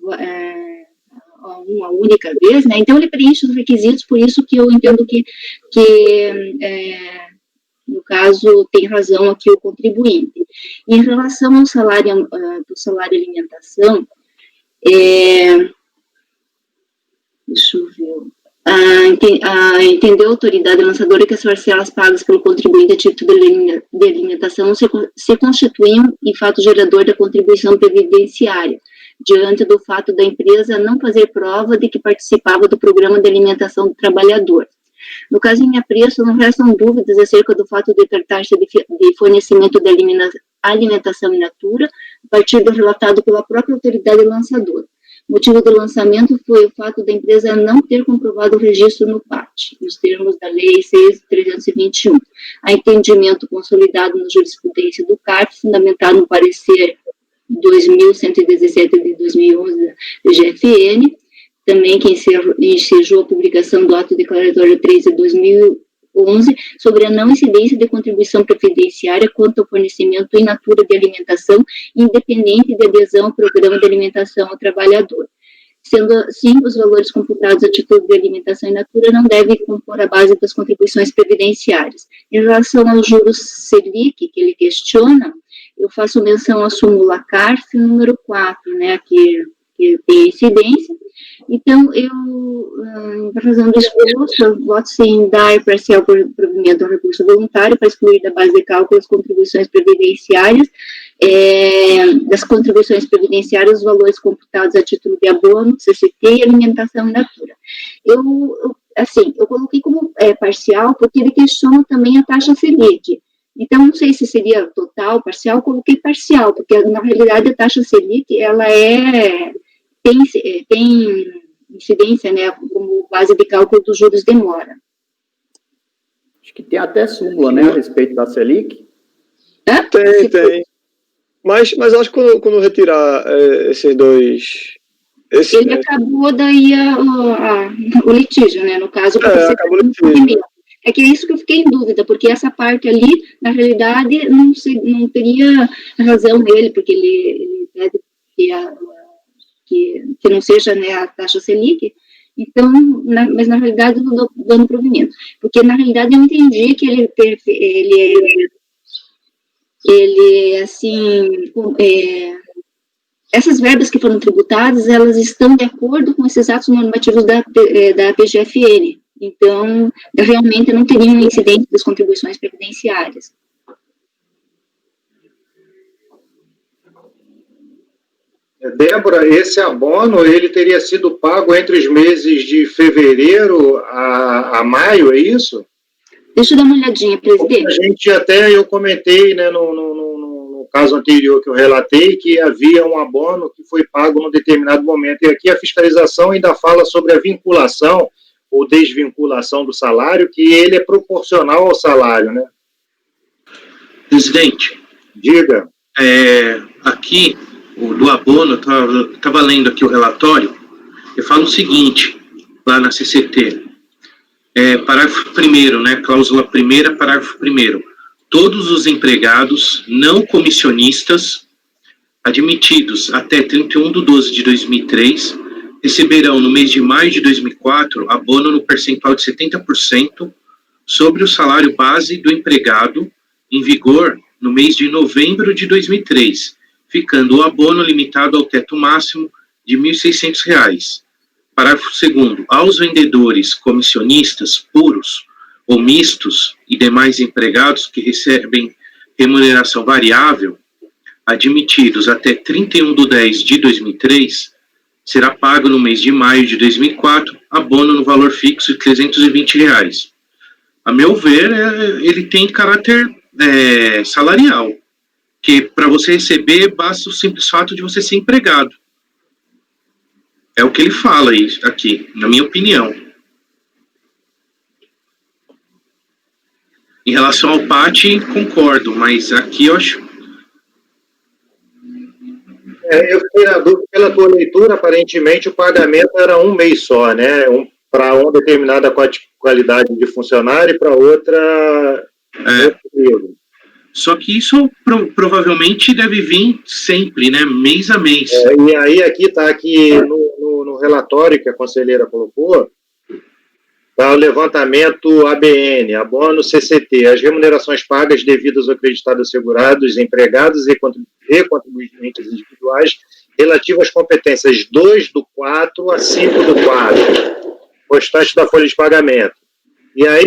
uma única vez, né? Então ele preenche os requisitos, por isso que eu entendo que no caso, tem razão aqui o contribuinte. Em relação ao salário, do salário alimentação, deixa eu ver, entendeu a autoridade lançadora que as parcelas pagas pelo contribuinte a título de alimentação se constituíam em fato gerador da contribuição previdenciária, diante do fato da empresa não fazer prova de que participava do programa de alimentação do trabalhador. No caso em apreço, não restam dúvidas acerca do fato de tratar-se de fornecimento de alimentação in natura, a partir do relatado pela própria autoridade lançadora. O motivo do lançamento foi o fato da empresa não ter comprovado o registro no PAT, nos termos da Lei 6.321. A entendimento consolidado na jurisprudência do CARF, fundamentado no parecer 2117 de 2011 da GFN, também que ensejou a publicação do ato declaratório 3 de 2011, sobre a não incidência de contribuição previdenciária quanto ao fornecimento in natura de alimentação, independente de adesão ao programa de alimentação ao trabalhador. Sendo assim, os valores computados a título de alimentação in natura não devem compor a base das contribuições previdenciárias. Em relação aos juros Selic, que ele questiona, eu faço menção à súmula CARF número 4, né, que tem incidência. Então, eu, em razão do exposto, eu voto sim dar parcial provimento ao recurso voluntário para excluir da base de cálculo as contribuições previdenciárias, das contribuições previdenciárias, os valores computados a título de abono, CCT e alimentação in natura. Eu coloquei como parcial, porque ele questiona também a taxa Selic. Então, não sei se seria total, parcial, coloquei parcial, porque na realidade a taxa Selic, ela tem incidência, né, como base de cálculo dos juros de mora. Acho que tem até súmula, né, a respeito da Selic. Tem. Mas acho que quando retirar esses dois Ele acabou daí o litígio, né? No caso, acabou o litígio. É que é isso que eu fiquei em dúvida, porque essa parte ali, na realidade, não teria razão nele, porque ele pede que não seja, né, a taxa Selic. Então, mas na realidade eu estou dando provimento, porque na realidade eu entendi que ele assim, essas verbas que foram tributadas, elas estão de acordo com esses atos normativos da PGFN, então realmente não teria um incidente das contribuições previdenciárias. Débora, esse abono, ele teria sido pago entre os meses de fevereiro a maio, é isso? Deixa eu dar uma olhadinha, presidente. A gente eu comentei, né, no caso anterior que eu relatei, que havia um abono que foi pago num determinado momento, e aqui a fiscalização ainda fala sobre a vinculação ou desvinculação do salário, que ele é proporcional ao salário, né? Presidente. Diga. Aqui, do abono, eu estava lendo aqui o relatório, eu falo o seguinte, lá na CCT, parágrafo 1º, né, cláusula 1ª, parágrafo 1º, todos os empregados não comissionistas admitidos até 31/12/2003 receberão no mês de maio de 2004 abono no percentual de 70% sobre o salário base do empregado em vigor no mês de novembro de 2003, ficando o abono limitado ao teto máximo de R$ 1.600. Parágrafo 2º. Aos vendedores comissionistas puros ou mistos e demais empregados que recebem remuneração variável, admitidos até 31/10/2003, será pago no mês de maio de 2004 abono no valor fixo de R$ 320. A meu ver, ele tem caráter salarial, que para você receber basta o simples fato de você ser empregado. É o que ele fala aqui, na minha opinião. Em relação ao PAT, concordo, mas aqui eu acho... Eu fiquei na dúvida, pela tua leitura, aparentemente o pagamento era um mês só, né? Para uma determinada qualidade de funcionário e para outra... outro período. Só que isso provavelmente deve vir sempre, né? Mês a mês. E aí aqui está aqui no relatório que a conselheira colocou, está o levantamento ABN, abono CCT, as remunerações pagas devidas ao acreditado assegurados, empregados e contribuintes individuais relativas às competências 2/4 a 5/4, constante da folha de pagamento. E aí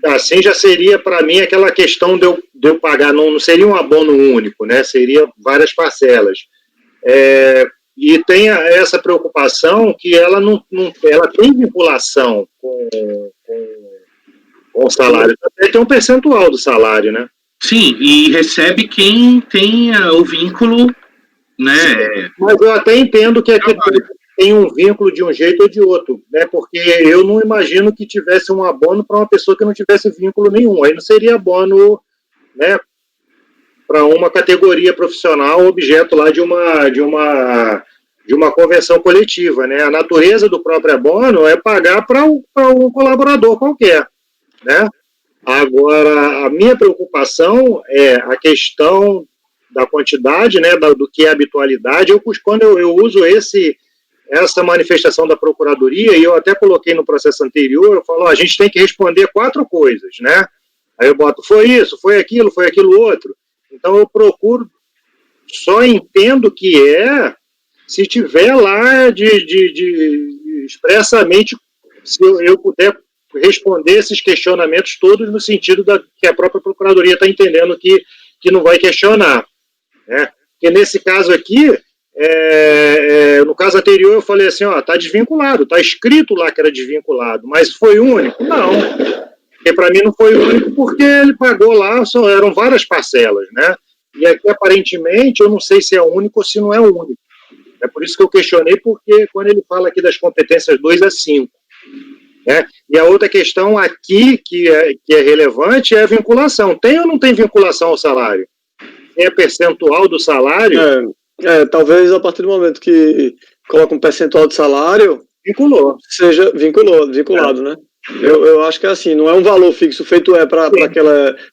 assim já seria para mim aquela questão de eu pagar, não seria um abono único, né? Seria várias parcelas. E tem essa preocupação que ela ela tem vinculação com o salário, até tem um percentual do salário, né? Sim, e recebe quem tem o vínculo, né? Sim, mas eu até entendo que aqui tem um vínculo de um jeito ou de outro, né? Porque eu não imagino que tivesse um abono para uma pessoa que não tivesse vínculo nenhum. Aí não seria abono, né, para uma categoria profissional, objeto lá de uma convenção coletiva, né? A natureza do próprio abono é pagar para um colaborador qualquer, né? Agora, a minha preocupação é a questão da quantidade, né, do que é habitualidade. Quando eu uso essa manifestação da Procuradoria, e eu até coloquei no processo anterior, eu falo, a gente tem que responder 4 coisas, né? Aí eu boto, foi isso, foi aquilo outro. Então eu procuro, só entendo que se tiver lá expressamente, se eu puder responder esses questionamentos todos no sentido que a própria Procuradoria está entendendo que não vai questionar, né? Porque nesse caso aqui, no caso anterior eu falei assim, está desvinculado, está escrito lá que era desvinculado, mas foi único? Não, porque para mim não foi único porque ele pagou lá, eram várias parcelas, né? E aqui aparentemente eu não sei se é único ou se não é único. É por isso que eu questionei, porque quando ele fala aqui das competências 2 a 5, né? E a outra questão aqui que é relevante é a vinculação. Tem ou não tem vinculação ao salário? É percentual do salário? Talvez a partir do momento que coloca um percentual de salário, Vinculou. seja vinculado, né? Eu acho que é assim, não é um valor fixo feito para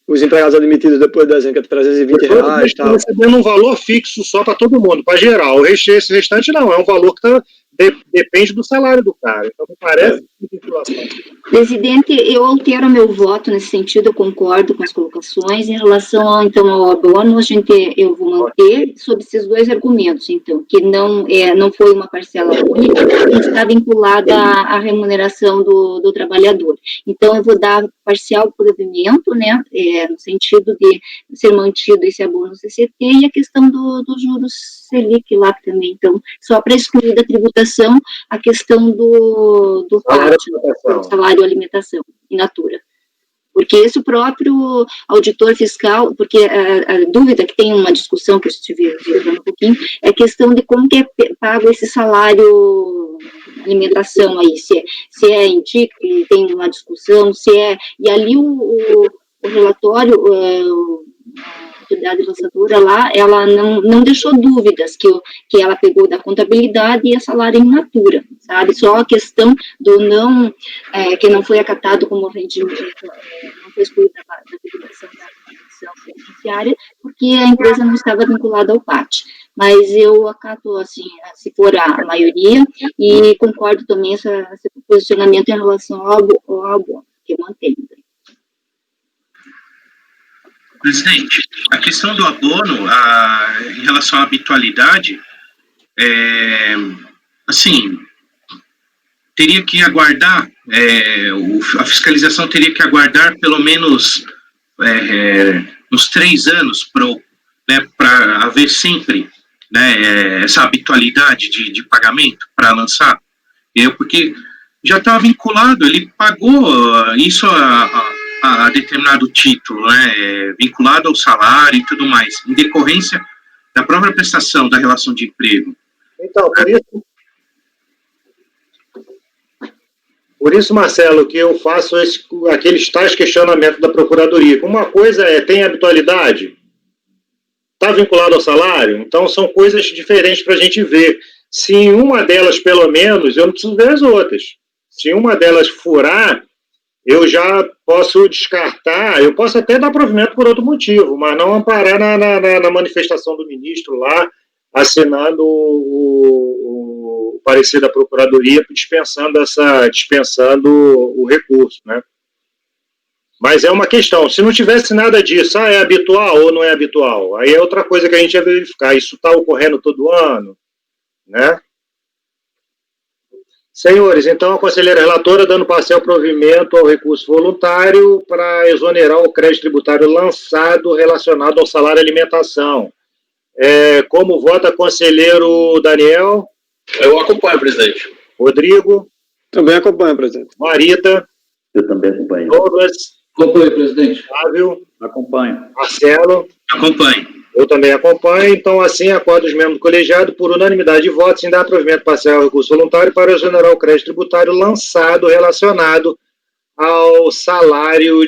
os empregados admitidos depois de dezembro, que é R$320 e tal. Recebendo um valor fixo só para todo mundo, para geral. Esse restante não, é um valor que depende do salário do cara. Então, me parece vinculação. Presidente, eu altero meu voto nesse sentido, eu concordo com as colocações. Em relação, então, ao abono, eu vou manter sob esses dois argumentos, então, que não foi uma parcela única e está vinculada à remuneração do trabalhador. Então, eu vou dar parcial provimento, né, no sentido de ser mantido esse abono CCT e a questão dos juros Selic lá também. Então, só para excluir da tributação a questão do salário alimentação in natura. Porque esse próprio auditor fiscal, porque a dúvida que tem uma discussão que eu estive vendo um pouquinho, é a questão de como que é pago esse salário alimentação aí, se é em TIC, tem uma discussão, e ali o relatório, a autoridade lançadora lá, ela não deixou dúvidas que ela pegou da contabilidade e é salário in natura, sabe? Só a questão do que não foi acatado como rendimento, não foi excluído da tributação da contribuição previdenciária, porque a empresa não estava vinculada ao PAT. Mas eu acato, assim, se for a maioria, e concordo também esse posicionamento em relação ao abono, que eu mantenho. Presidente, a questão do abono, em relação à habitualidade, assim, teria que aguardar, a fiscalização teria que aguardar pelo menos uns 3 anos para haver sempre, né, essa habitualidade de pagamento para lançar, porque já estava vinculado, ele pagou isso a determinado título, né, vinculado ao salário e tudo mais, em decorrência da própria prestação da relação de emprego. Então, por isso, Marcelo, que eu faço aqueles tais questionamentos da Procuradoria. Uma coisa tem habitualidade? Está vinculado ao salário? Então, são coisas diferentes para a gente ver. Se em uma delas, pelo menos, eu não preciso ver as outras. Se uma delas furar, eu já posso descartar, eu posso até dar provimento por outro motivo, mas não amparar na manifestação do ministro lá, assinando o parecer da Procuradoria, dispensando o recurso, né? Mas é uma questão, se não tivesse nada disso, é habitual ou não é habitual? Aí é outra coisa que a gente ia verificar, isso está ocorrendo todo ano, né? Senhores, então a conselheira relatora dando parcial provimento ao recurso voluntário para exonerar o crédito tributário lançado relacionado ao salário alimentação. Como vota conselheiro Daniel? Eu acompanho, presidente. Rodrigo? Também acompanho, presidente. Marita? Eu também acompanho. Douglas? Acompanho, presidente. Flávio? Acompanho. Marcelo? Acompanhe. Eu também acompanho, então assim acordo os membros do colegiado por unanimidade de votos em dar provimento parcial ao recurso voluntário para exonerar o crédito tributário lançado relacionado ao salário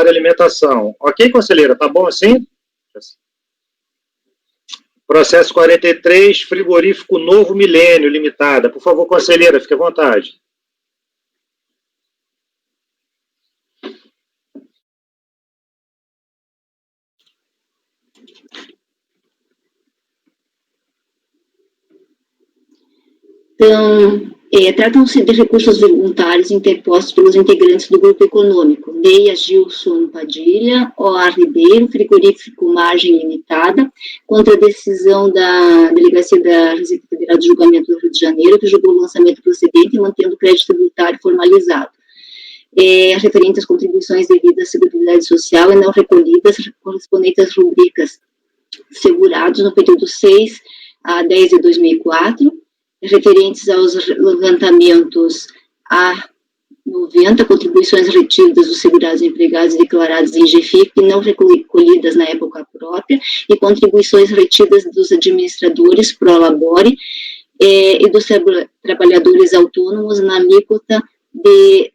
alimentação. Ok, conselheira? Tá bom assim? Processo 43, Frigorífico Novo Milênio Limitada. Por favor, conselheira, fique à vontade. Então, tratam-se de recursos voluntários interpostos pelos integrantes do grupo econômico Deia Gilson Padilha, O.A. Ribeiro, Frigorífico Margem Limitada, contra a decisão da Delegacia da Receita Federal de Julgamento do Rio de Janeiro, que julgou o lançamento procedente mantendo o crédito tributário formalizado. Referente às contribuições devidas à Seguridade Social e não recolhidas, correspondentes às rubricas segurados no período 6 a 10 de 2004, referentes aos levantamentos A90, contribuições retidas dos segurados empregados declaradas em GFIP e não recolhidas na época própria, e contribuições retidas dos administradores pró-labore e dos trabalhadores autônomos na alíquota de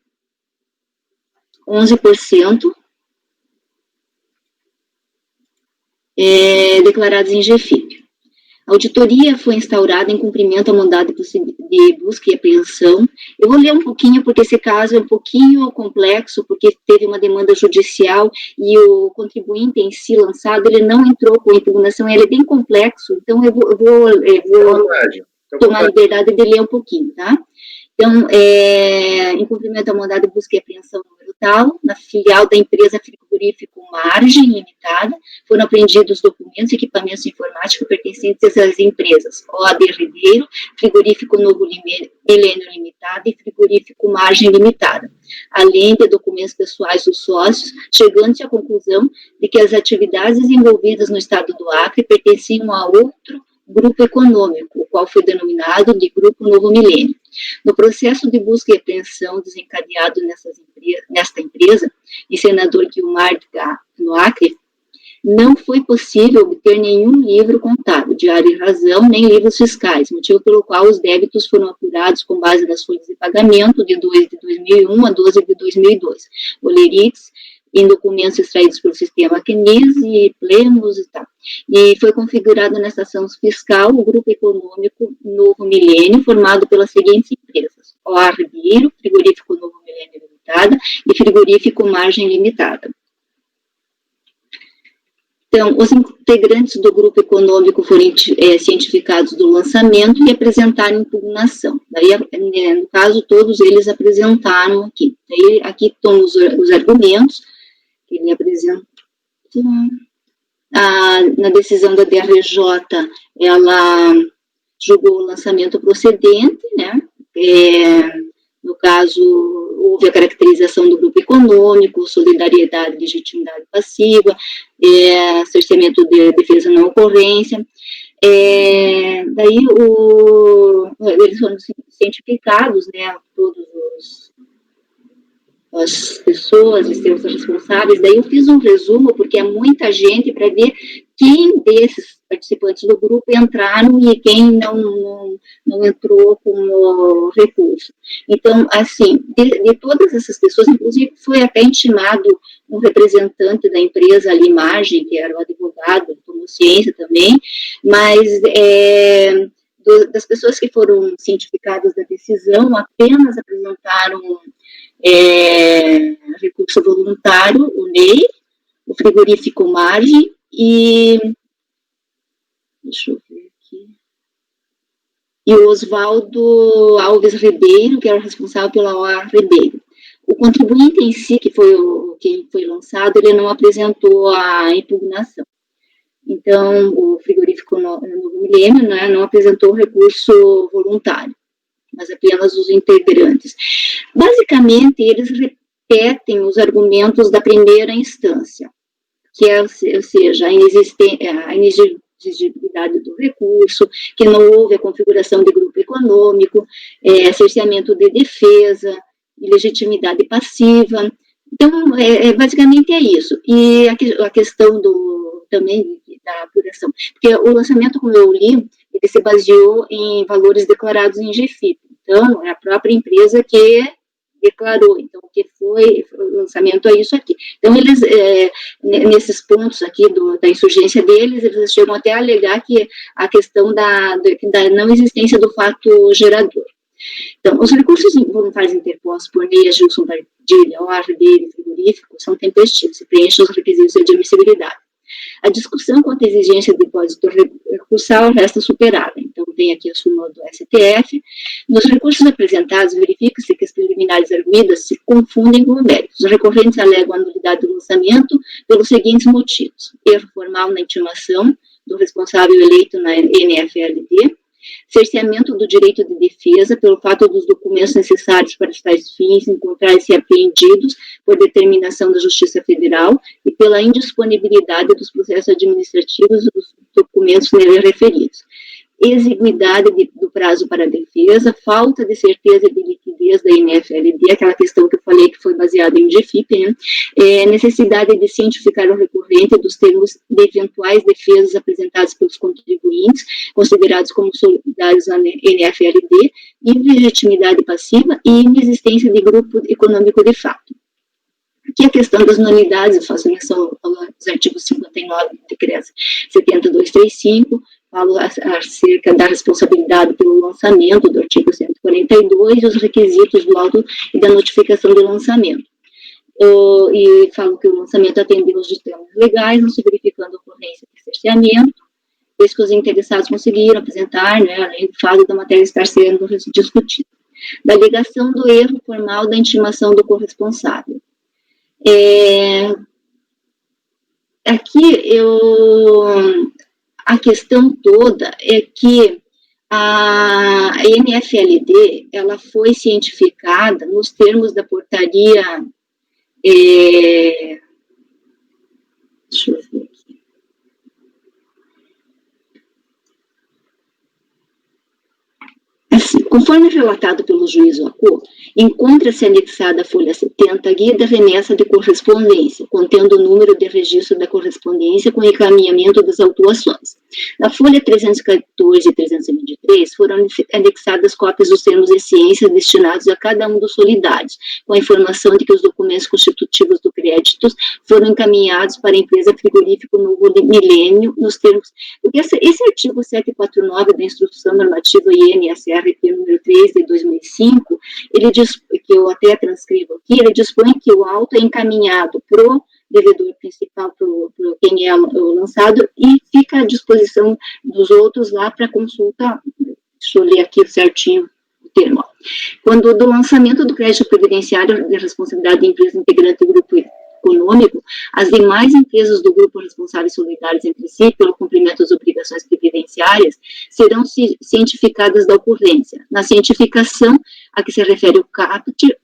11%, declarados em GFIP. A auditoria foi instaurada em cumprimento ao mandado de busca e apreensão. Eu vou ler um pouquinho, porque esse caso é um pouquinho complexo, porque teve uma demanda judicial e o contribuinte em si lançado, ele não entrou com impugnação, ele é bem complexo, então eu vou tomar a liberdade de ler um pouquinho, tá? Então, em cumprimento ao mandado de busca e apreensão número tal, na filial da empresa Frigorífico Margem Limitada, foram apreendidos documentos e equipamentos informáticos pertencentes às empresas OAB Ribeiro, Frigorífico Novo Milênio Limitada e Frigorífico Margem Limitada, além de documentos pessoais dos sócios, chegando-se à conclusão de que as atividades desenvolvidas no estado do Acre pertenciam a outro grupo econômico, o qual foi denominado de Grupo Novo Milênio. No processo de busca e apreensão desencadeado nesta empresa, em Senador Guilmar no Acre, não foi possível obter nenhum livro contábil, diário e razão, nem livros fiscais, motivo pelo qual os débitos foram apurados com base nas folhas de pagamento de 2 de 2001 a 12 de 2002, olerites, em documentos extraídos pelo sistema CNIS e plenos e tal. E foi configurado nessa ação fiscal o Grupo Econômico Novo Milênio, formado pelas seguintes empresas: OA Ribeiro, Frigorífico Novo Milênio Limitada e Frigorífico Margem Limitada. Então, os integrantes do grupo econômico foram cientificados do lançamento e apresentaram impugnação. Daí, no caso, todos eles apresentaram aqui. Daí, aqui estão os argumentos que ele apresenta. Na decisão da DRJ, ela julgou o lançamento procedente, né? No caso, houve a caracterização do grupo econômico, solidariedade, legitimidade passiva, cerceamento de defesa na ocorrência. Daí, eles foram cientificados, né, todos as pessoas e seus responsáveis. Daí eu fiz um resumo, porque é muita gente, para ver quem desses participantes do grupo entraram e quem não entrou com recurso. Então, assim, de todas essas pessoas, inclusive foi até intimado um representante da empresa ali, Margem, que era o advogado, tomou ciência também, mas das pessoas que foram cientificadas da decisão, apenas apresentaram recurso voluntário, o NEI, o Frigorífico Margem e... Deixa eu ver aqui. E o Oswaldo Alves Ribeiro, que era o responsável pela OA Ribeiro. O contribuinte em si, quem foi lançado, ele não apresentou a impugnação. Então, o Frigorífico Novo Milênio, né, não apresentou o recurso voluntário, mas apenas os integrantes. Basicamente, eles repetem os argumentos da primeira instância, que é, ou seja, a inexigibilidade do recurso, que não houve a configuração de grupo econômico, cerceamento de defesa, ilegitimidade passiva. Então, basicamente é isso. E a questão também da apuração, porque o lançamento, como eu li, ele se baseou em valores declarados em GFIP. Então, é a própria empresa que declarou, então, o que foi o lançamento é isso aqui. Então, eles, nesses pontos aqui da insurgência deles, eles chegam até a alegar que a questão da não existência do fato gerador. Então, os recursos voluntários interpostos por Neia, Gilson Padilha, OA Ribeiro e Frigorífico são tempestivos e preenchem os requisitos de admissibilidade. A discussão quanto à exigência de depósito recursal resta superada. Então, tem aqui a súmula do STF. Nos recursos apresentados, verifica-se que as preliminares arguidas se confundem com méritos. Os recorrentes alegam a nulidade do lançamento pelos seguintes motivos: erro formal na intimação do responsável eleito na NFLD, cerceamento do direito de defesa pelo fato dos documentos necessários para tais fins encontrarem-se apreendidos por determinação da Justiça Federal e pela indisponibilidade dos processos administrativos dos documentos nele referidos, exiguidade do prazo para a defesa, falta de certeza de liquidez da NFLD, aquela questão que eu falei que foi baseada em GFIP, né? Necessidade de cientificar o recorrente dos termos de eventuais defesas apresentadas pelos contribuintes, considerados como solidários à NFLD, ilegitimidade passiva e inexistência de grupo econômico de fato. Aqui a questão das nulidades, eu faço menção aos artigos 59 do decreto 70235, falo acerca da responsabilidade pelo lançamento do artigo 142 e os requisitos do auto e da notificação do lançamento. E falo que o lançamento atendeu os ditames legais, não se verificando ocorrência de cerceamento, desde que os interessados conseguiram apresentar, né, além do fato da matéria estar sendo discutida. Da alegação do erro formal da intimação do corresponsável. Aqui, a questão toda é que a NFLD, ela foi cientificada nos termos da portaria, deixa eu ver aqui. Assim, conforme relatado pelo juiz Oacu, encontra-se anexada a folha 70 a guia da remessa de correspondência, contendo o número de registro da correspondência com encaminhamento das autuações. Na folha 314 e 323 foram anexadas cópias dos termos de ciência destinados a cada um dos solidários, com a informação de que os documentos constitutivos do crédito foram encaminhados para a empresa Frigorífico Novo Milênio nos termos... Porque esse artigo 749 da Instrução Normativa INSRP número 3 de 2005, ele diz, que eu até transcrevo aqui, ele dispõe que o auto é encaminhado para o devedor principal, para quem é o lançado, e fica à disposição dos outros lá para consulta. Deixa eu ler aqui certinho o termo. Quando do lançamento do crédito previdenciário de responsabilidade da empresa integrante do grupo econômico, as demais empresas do grupo responsáveis solidários entre si, pelo cumprimento das obrigações previdenciárias, serão cientificadas da ocorrência. Na cientificação a que se refere o CAPT,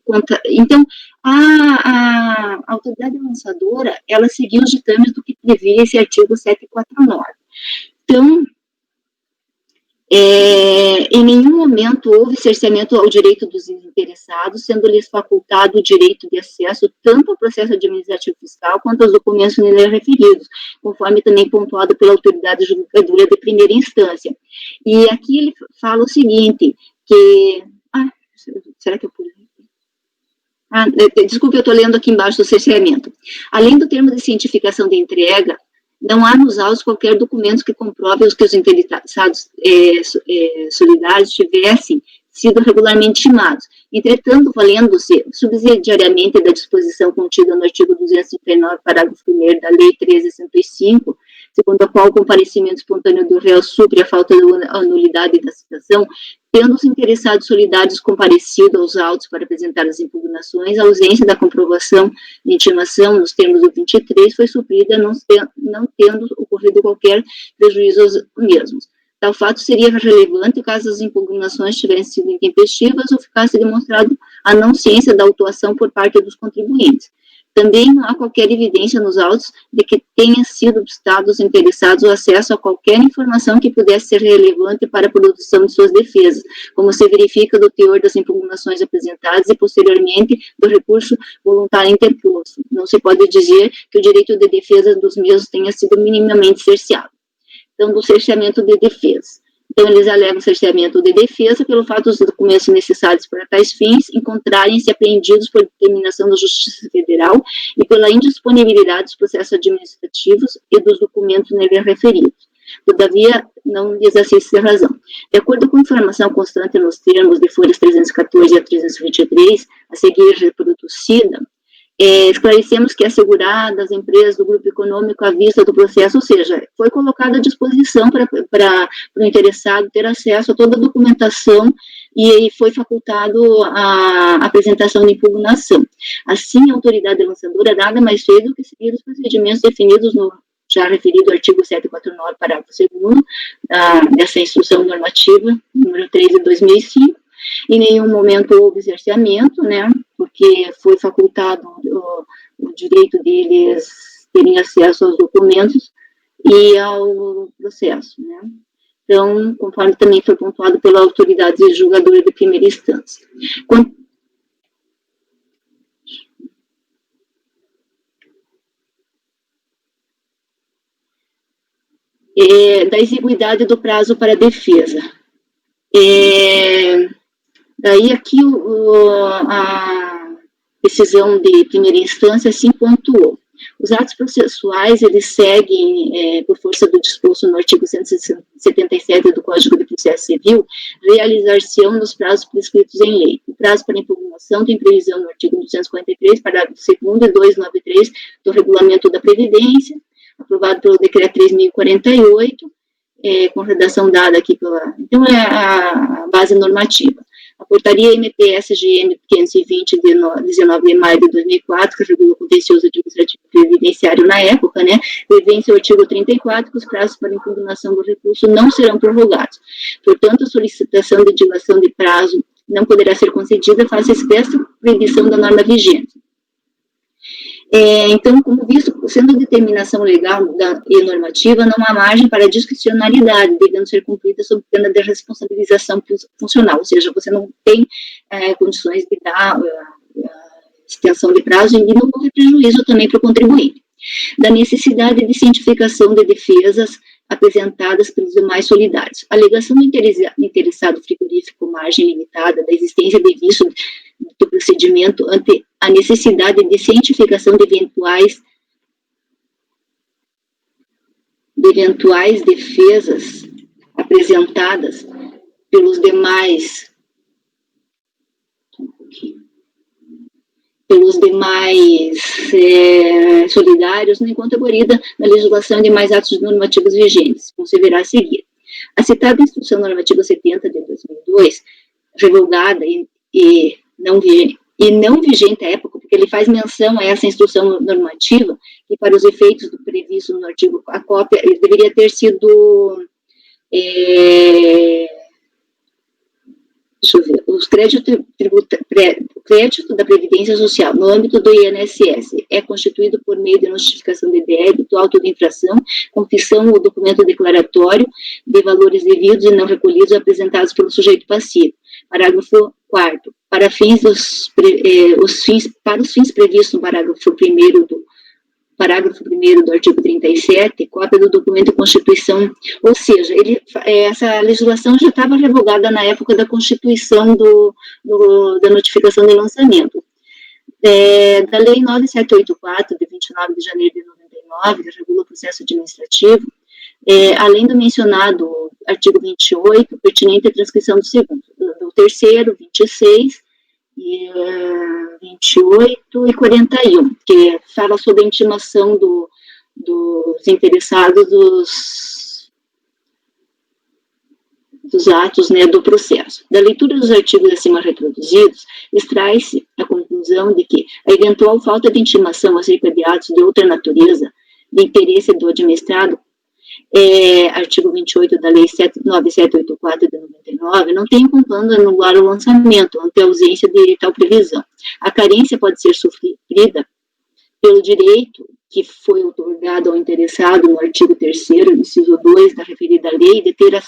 então, a autoridade lançadora, ela seguiu os ditames do que previa esse artigo 749. Então, em nenhum momento houve cerceamento ao direito dos interessados, sendo-lhes facultado o direito de acesso tanto ao processo administrativo fiscal quanto aos documentos nele referidos, conforme também pontuado pela autoridade julgadora de primeira instância. E aqui ele fala o seguinte, que... será que eu pulei? Desculpe, eu estou lendo aqui embaixo do cerceamento. Além do termo de cientificação de entrega, não há nos autos qualquer documento que comprove que os interessados solidários tivessem sido regularmente intimados. Entretanto, valendo-se subsidiariamente da disposição contida no artigo 239, parágrafo 1º da Lei 13.105, segundo a qual o comparecimento espontâneo do réu supre a falta da nulidade da citação, tendo os interessados solidários comparecido aos autos para apresentar as impugnações, a ausência da comprovação de intimação nos termos do 23 foi suprida, não tendo ocorrido qualquer prejuízo aos mesmos. Tal fato seria relevante caso as impugnações tivessem sido intempestivas ou ficasse demonstrado a não ciência da autuação por parte dos contribuintes. Também não há qualquer evidência nos autos de que tenha sido obstado aos interessados o acesso a qualquer informação que pudesse ser relevante para a produção de suas defesas, como se verifica do teor das impugnações apresentadas e, posteriormente, do recurso voluntário interposto. Não se pode dizer que o direito de defesa dos mesmos tenha sido minimamente cerceado. Então, do cerceamento de defesa. Então, eles alegam cerceamento de defesa pelo fato dos documentos necessários para tais fins encontrarem-se apreendidos por determinação da Justiça Federal e pela indisponibilidade dos processos administrativos e dos documentos nele referidos. Todavia, não lhes assiste razão. De acordo com informação constante nos termos de folhas 314 a 323, a seguir reproduzida, esclarecemos que é assegurada às empresas do grupo econômico à vista do processo, ou seja, foi colocada à disposição para o interessado ter acesso a toda a documentação e foi facultado a apresentação de impugnação. Assim, a autoridade lançadora nada mais fez do que seguir os procedimentos definidos no já referido artigo 749, parágrafo 2º, dessa instrução normativa, número 3 de 2005, em nenhum momento houve cerceamento, né, porque foi facultado o direito deles terem acesso aos documentos e ao processo, né. Então, conforme também foi pontuado pela autoridade julgadora de primeira instância. Da exiguidade do prazo para defesa. Daí aqui a decisão de primeira instância, assim pontuou. Os atos processuais, eles seguem, por força do disposto no artigo 177 do Código de Processo Civil, realizar-se-ão nos prazos prescritos em lei. O prazo para impugnação tem previsão no artigo 243, parágrafo 2º e 293 do Regulamento da Previdência, aprovado pelo Decreto 3.048, com redação dada aqui pela... Então, é a base normativa. A portaria MPS-GM 520, de 19 de maio de 2004, que regula o contencioso administrativo previdenciário na época, né, prevê em seu artigo 34 que os prazos para impugnação do recurso não serão prorrogados. Portanto, a solicitação de dilação de prazo não poderá ser concedida face à expressa proibição da norma vigente. Então, como visto, sendo determinação legal e normativa, não há margem para discricionariedade, devendo ser cumprida sob pena de responsabilização funcional, ou seja, você não tem condições de dar extensão de prazo e não houve prejuízo também para o contribuinte. Da necessidade de cientificação de defesas apresentadas pelos demais solidários. A alegação do interessado frigorífico margem limitada da existência de vício do procedimento ante a necessidade de cientificação de eventuais defesas apresentadas pelos demais solidários, não enquanto abolida na legislação e demais atos normativos vigentes, como se verá a seguir. A citada Instrução Normativa 70 de 2002, revogada e não vigente à época, porque ele faz menção a essa instrução normativa, que para os efeitos do previsto no artigo, a cópia deveria ter sido... deixa eu ver, o crédito da Previdência Social no âmbito do INSS é constituído por meio de notificação de débito, auto de infração, confissão ou documento declaratório de valores devidos e não recolhidos apresentados pelo sujeito passivo. Parágrafo 4º. Para os fins previstos no parágrafo 1º do artigo 37, cópia do documento de constituição, ou seja, essa legislação já estava revogada na época da constituição da notificação de lançamento. Da Lei 9784, de 29 de janeiro de 99, que regula o processo administrativo, além do mencionado artigo 28, pertinente à transcrição do terceiro, 26, 28 e 41, que fala sobre a intimação dos interessados dos atos, né, do processo. Da leitura dos artigos acima reproduzidos, extrai-se a conclusão de que a eventual falta de intimação acerca de atos de outra natureza, de interesse do administrado, artigo 28 da Lei 9784 de 99, não tem como anular o lançamento ante a ausência de tal previsão. A carência pode ser sofrida pelo direito que foi otorgado ao interessado no artigo 3º, inciso 2 da referida lei, de ter a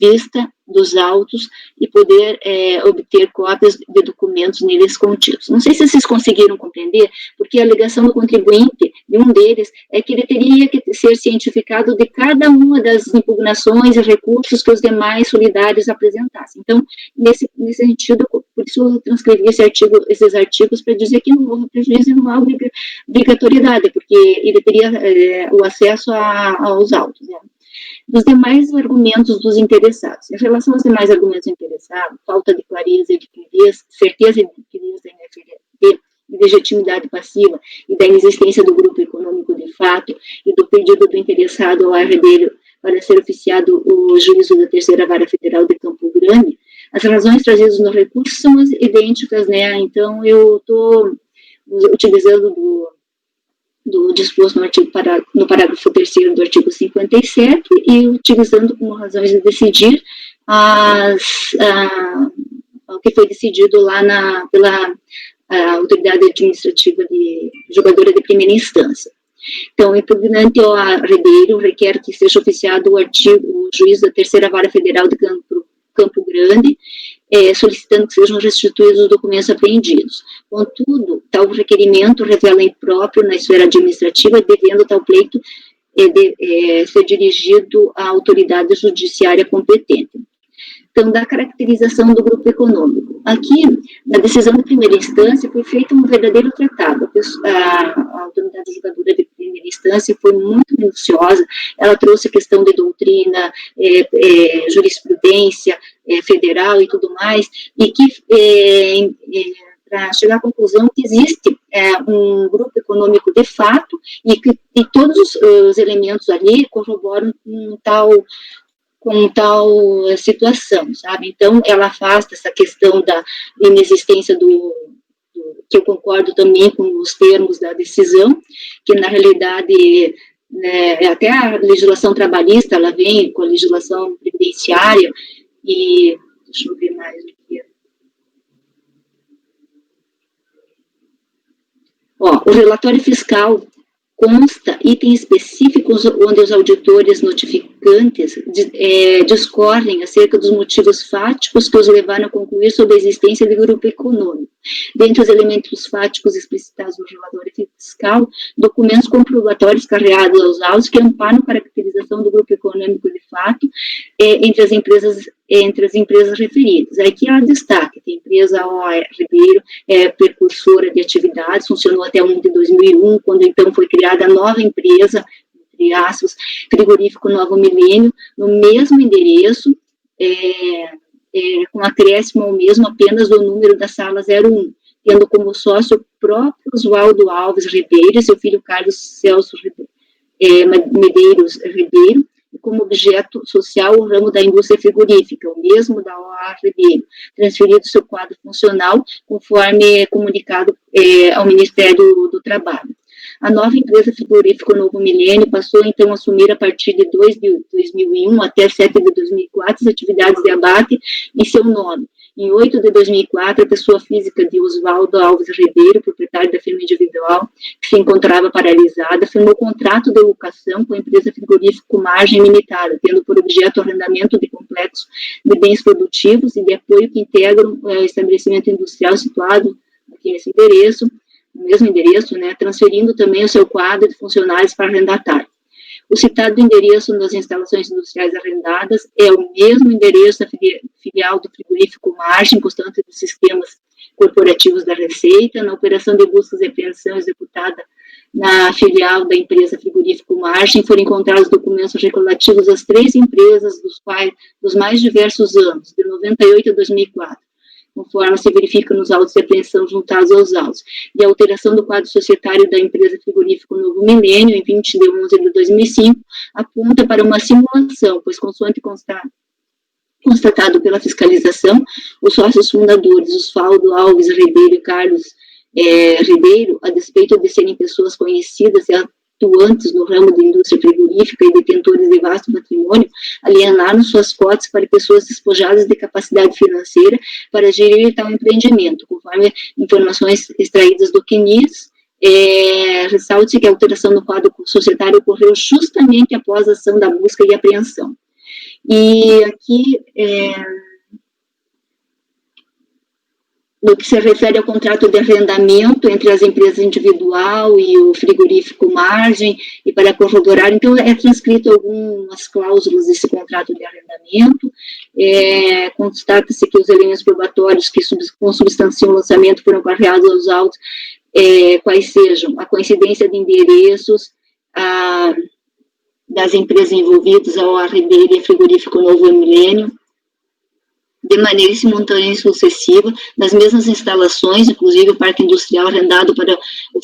vista dos autos e poder obter cópias de documentos neles contidos. Não sei se vocês conseguiram compreender, porque a alegação do contribuinte, de um deles, é que ele teria que ser cientificado de cada uma das impugnações e recursos que os demais solidários apresentassem. Então, nesse sentido, por isso eu transcrevi esses artigos para dizer que não houve prejuízo e não há obrigatoriedade, porque ele teria o acesso aos autos, né? Dos demais argumentos dos interessados. Em relação aos demais argumentos interessados, falta de clareza e de certeza de clareza da NFLP, de legitimidade passiva e da inexistência do grupo econômico de fato e do pedido do interessado ao herdeiro para ser oficiado o juízo da Terceira Vara Federal de Campo Grande, as razões trazidas no recurso são idênticas, né? Então, eu estou utilizando do disposto no parágrafo 3º do artigo 57 e utilizando como razões de decidir o que foi decidido lá pela autoridade administrativa julgadora de primeira instância. Então, o impugnante ao herdeiro requer que seja oficiado o juiz da Terceira Vara Federal de Campo Grande, solicitando que sejam restituídos os documentos apreendidos. Contudo, tal requerimento revela impróprio na esfera administrativa, devendo tal pleito ser dirigido à autoridade judiciária competente. Então, da caracterização do grupo econômico. Aqui, na decisão de primeira instância, foi feito um verdadeiro tratado. A autoridade julgadora de primeira instância foi muito minuciosa, ela trouxe a questão de doutrina, jurisprudência federal e tudo mais, e que, para chegar à conclusão que existe um grupo econômico de fato, e todos os elementos ali corroboram com tal situação, sabe? Então, ela afasta essa questão da inexistência que eu concordo também com os termos da decisão, que na realidade, né, até a legislação trabalhista, ela vem com a legislação previdenciária, e deixa eu ver mais aqui. O relatório fiscal consta itens específicos onde os auditores notificantes discorrem acerca dos motivos fáticos que os levaram a concluir sobre a existência de grupo econômico. Dentre os elementos fáticos explicitados no relatório fiscal, documentos comprobatórios carregados aos autos que amparam a caracterização do grupo econômico de fato entre as empresas referidas. Aqui ela destaca que a empresa OA Ribeiro é precursora de atividades, funcionou até 1 de 2001, quando então foi criada a nova empresa, entre aspas, Frigorífico Novo Milênio, no mesmo endereço, com acréscimo ao mesmo apenas do número da sala 01, tendo como sócio o próprio Oswaldo Alves Ribeiro e seu filho Carlos Celso Medeiros Ribeiro, e como objeto social o ramo da indústria frigorífica, o mesmo da OA Ribeiro, transferido seu quadro funcional, conforme comunicado ao Ministério do Trabalho. A nova empresa Frigorífico Novo Milênio passou, então, a assumir, a partir de 2 de 2001 até 7 de 2004, as atividades de abate em seu nome. Em 8 de 2004, a pessoa física de Oswaldo Alves Ribeiro, proprietário da firma individual, que se encontrava paralisada, firmou contrato de locação com a empresa Frigorífico Margem Limitada, tendo por objeto o arrendamento de complexos de bens produtivos e de apoio que integram o estabelecimento industrial situado aqui nesse endereço, no mesmo endereço, né, transferindo também o seu quadro de funcionários para arrendatário. O citado endereço das instalações industriais arrendadas é o mesmo endereço da filial do Frigorífico Margem, constante dos sistemas corporativos da Receita. Na operação de buscas e apreensão executada na filial da empresa Frigorífico Margem, foram encontrados documentos relativos às 3 empresas dos mais diversos anos, de 98 a 2004. Conforme se verifica nos autos de apreensão juntados aos autos, e a alteração do quadro societário da empresa Frigorífico Novo Milênio, em 20 de 11 de 2005, aponta para uma simulação, pois, consoante constatado pela fiscalização, os sócios fundadores, Oswaldo Alves Ribeiro e Carlos Ribeiro, a despeito de serem pessoas conhecidas e atuantes no ramo da indústria frigorífica e detentores de vasto patrimônio, alienaram suas cotas para pessoas despojadas de capacidade financeira para gerir tal empreendimento, conforme informações extraídas do CNIS. Ressalte que a alteração no quadro societário ocorreu justamente após a ação da busca e apreensão. E aqui, no que se refere ao contrato de arrendamento entre as empresas individual e o frigorífico Margem, e para corroborar, então, é transcrito algumas cláusulas desse contrato de arrendamento, constata-se que os elementos probatórios que consubstanciam o lançamento foram carregados aos autos, quais sejam a coincidência de endereços das empresas envolvidas, a OA Ribeiro e a Frigorífico Novo Milênio, de maneira simultânea e sucessiva, nas mesmas instalações, inclusive o parque industrial arrendado para o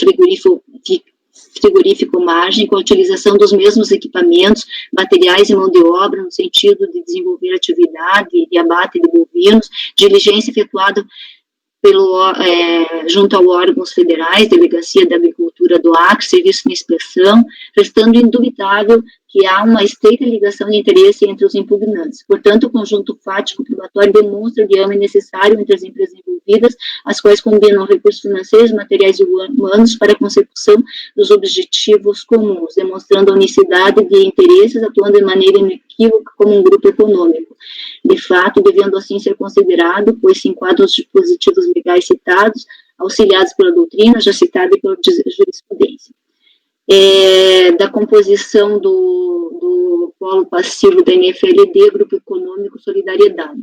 frigorífico Margem, com a utilização dos mesmos equipamentos, materiais e mão de obra, no sentido de desenvolver atividade de abate de bovinos, diligência efetuada junto aos órgãos federais, Delegacia da Agricultura do Acre, Serviço de Inspeção, restando indubitável que há uma estreita ligação de interesse entre os impugnantes. Portanto, o conjunto fático probatório demonstra o diâmetro necessário entre as empresas envolvidas, as quais combinam recursos financeiros, materiais e humanos para a consecução dos objetivos comuns, demonstrando a unicidade de interesses, atuando de maneira inequívoca como um grupo econômico. De fato, devendo assim ser considerado, pois se enquadram os dispositivos legais citados, auxiliados pela doutrina, já citada e pela jurisprudência. Da composição do polo passivo da NFLD, Grupo Econômico Solidariedade.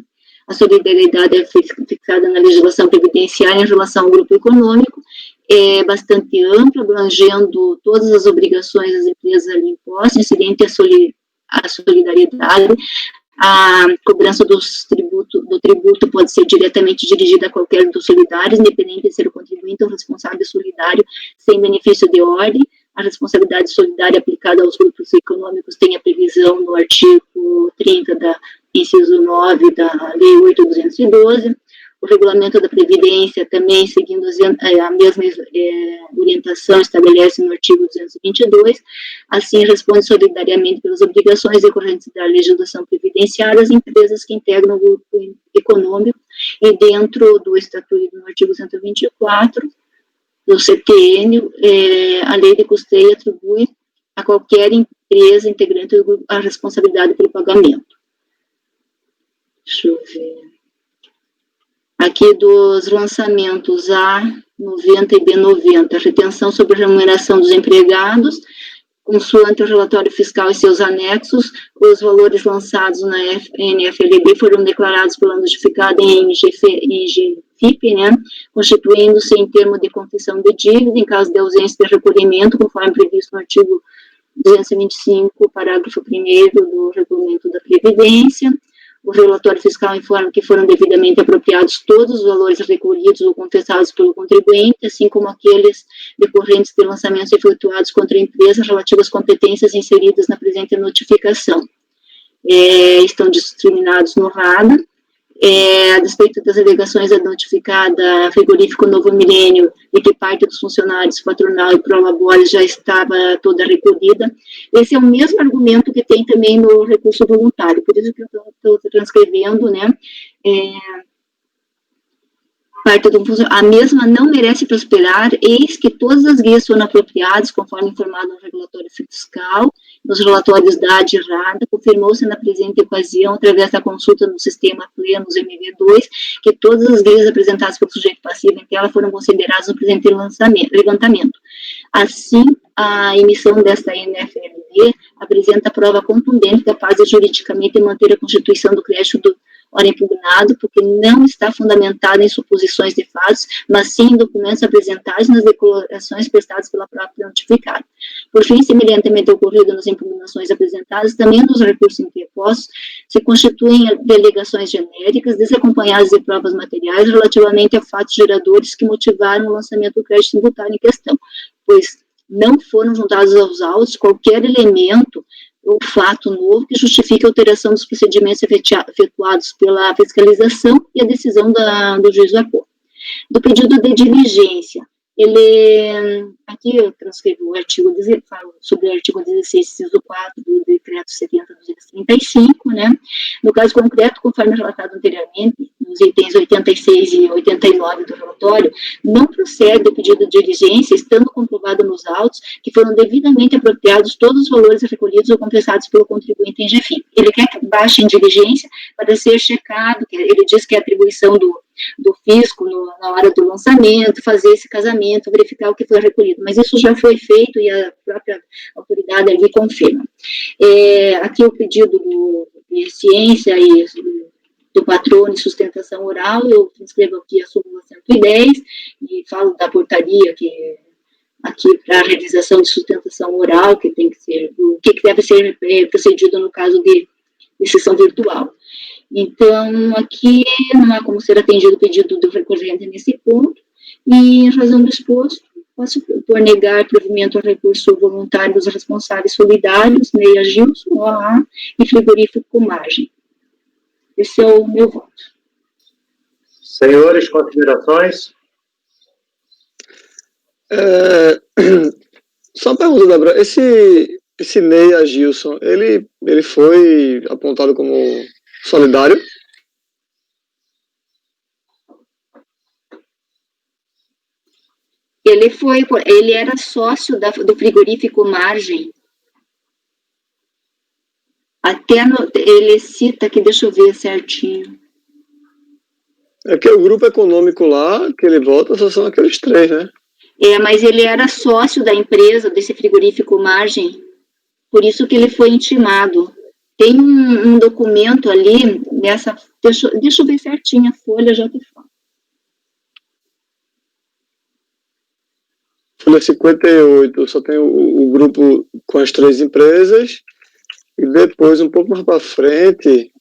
A solidariedade é fixada na legislação previdenciária em relação ao grupo econômico, é bastante ampla, abrangendo todas as obrigações das empresas ali impostas, incidente a solidariedade. A cobrança do tributo pode ser diretamente dirigida a qualquer dos solidários, independente de ser o contribuinte ou responsável solidário, sem benefício de ordem. A responsabilidade solidária aplicada aos grupos econômicos tem a previsão no artigo 30 da inciso 9 da Lei 8.212. O regulamento da Previdência, também seguindo a mesma orientação, estabelece no artigo 222, assim responde solidariamente pelas obrigações decorrentes da legislação previdenciária as empresas que integram o grupo econômico, e dentro do estatuto no artigo 124 do CTN, a lei de custeio atribui a qualquer empresa integrante do grupo a responsabilidade pelo pagamento. Deixa eu ver. Aqui dos lançamentos A90 e B90, retenção sobre remuneração dos empregados, consoante o relatório fiscal e seus anexos, os valores lançados na NFLB foram declarados pela notificada em GFIP, né, constituindo-se em termo de confissão de dívida, em caso de ausência de recolhimento, conforme previsto no artigo 225, parágrafo 1º do Regulamento da Previdência. O relatório fiscal informa que foram devidamente apropriados todos os valores recolhidos ou confessados pelo contribuinte, assim como aqueles decorrentes de lançamentos efetuados contra a empresa relativas às competências inseridas na presente notificação. Estão discriminados no RADA. A despeito das alegações da notificada Frigorífico Novo Milênio e que parte dos funcionários patronal e prolabore já estava toda recolhida, esse é o mesmo argumento que tem também no recurso voluntário, por isso que eu estou transcrevendo, né, parte do a mesma não merece prosperar, eis que todas as guias foram apropriadas, conforme informado no regulatório fiscal, nos relatórios da AD e RADA, confirmou-se na presente ocasião, através da consulta no sistema Plenos MV2, que todas as guias apresentadas pelo sujeito passivo em tela foram consideradas no presente levantamento. Assim, a emissão desta NFLD apresenta prova contundente capaz de juridicamente manter a constituição do crédito do ora impugnado, porque não está fundamentado em suposições de fatos, mas sim em documentos apresentados nas declarações prestadas pela própria notificada. Por fim, semelhantemente ao ocorrido nas impugnações apresentadas, também nos recursos interpostos se constituem delegações genéricas, desacompanhadas de provas materiais relativamente a fatos geradores que motivaram o lançamento do crédito tributário em questão, pois não foram juntados aos autos qualquer elemento ou fato novo que justifique a alteração dos procedimentos efetuados pela fiscalização e a decisão do juiz do acordo. Do pedido de diligência, aqui eu transcrevo o artigo, falo sobre o artigo 16, inciso 4 do decreto 70/235, né? No caso concreto, conforme relatado anteriormente, nos itens 86 e 89 do relatório, não procede o pedido de diligência, estando comprovado nos autos que foram devidamente apropriados todos os valores recolhidos ou compensados pelo contribuinte em GFIP. Ele quer que baixe em diligência para ser checado, ele diz que é atribuição do fisco na hora do lançamento, fazer esse casamento, verificar o que foi recolhido, mas isso já foi feito e a própria autoridade ali confirma. Aqui o pedido de ciência e do patrono de sustentação oral, eu transcrevo aqui a súmula 110 e falo da portaria que aqui para a realização de sustentação oral, que tem que ser, o que deve ser procedido no caso de sessão virtual. Então, aqui não há como ser atendido o pedido do recorrente nesse ponto, e em razão do exposto, posso por negar provimento ao recurso voluntário dos responsáveis solidários, Neia Gilson, OA e Frigorífico Margem. Esse é o meu voto. Senhores, considerações? Só uma pergunta, Débora. Esse Neia Gilson, ele foi apontado como solidário? Ele era sócio do frigorífico Margem. Ele cita aqui, deixa eu ver certinho. É que o grupo econômico lá, que ele vota, só são aqueles três, né? Mas ele era sócio da empresa, desse frigorífico Margem, por isso que ele foi intimado. Tem um documento ali, nessa, deixa eu ver certinho a folha, já te falo. Folha 58, só tem o grupo com as 3 empresas, e depois, um pouco mais para frente,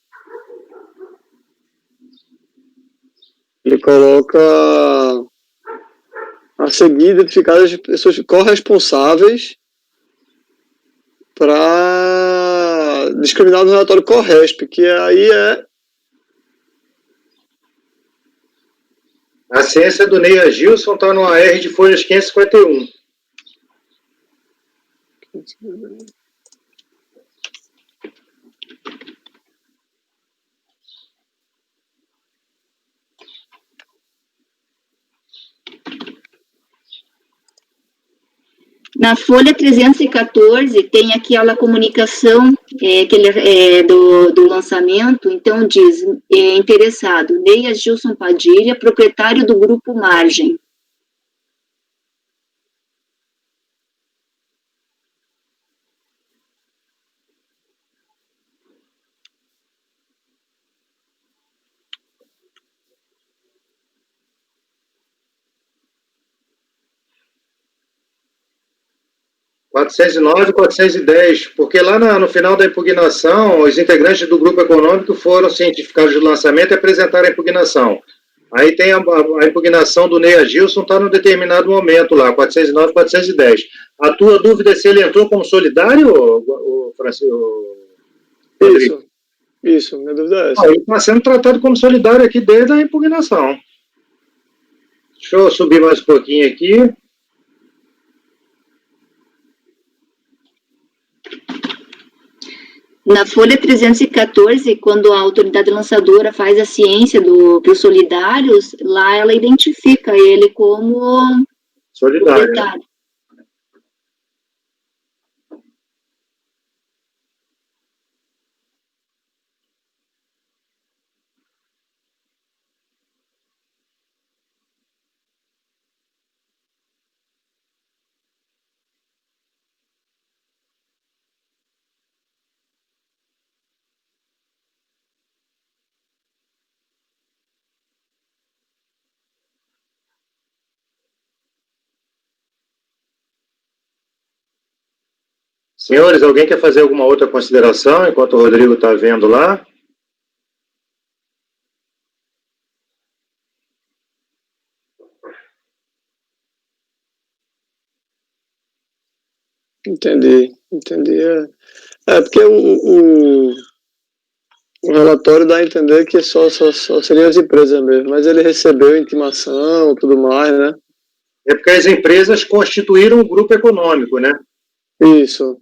ele coloca a seguir identificadas as pessoas corresponsáveis para discriminar no relatório CORRESP, que aí é A ciência do Ney Gilson está no AR de folhas 551. Na folha 314, tem aquela comunicação do lançamento, então diz, interessado, Ney Gilson Padilha, proprietário do Grupo Margem. – 409 e 410, porque lá no final da impugnação, os integrantes do grupo econômico foram cientificados de lançamento e apresentaram a impugnação. Aí tem a impugnação do Ney Gilson, está num determinado momento lá, 409 e 410. A tua dúvida é se ele entrou como solidário, Francisco? Isso, minha dúvida é essa. Ele está sendo tratado como solidário aqui desde a impugnação. Deixa eu subir mais um pouquinho aqui. Na folha 314, quando a autoridade lançadora faz a ciência dos solidários, lá ela identifica ele como Solidário. Senhores, alguém quer fazer alguma outra consideração enquanto o Rodrigo está vendo lá? Entendi. Porque o relatório dá a entender que só seriam as empresas mesmo, mas ele recebeu intimação e tudo mais, né? É porque as empresas constituíram um grupo econômico, né? Isso.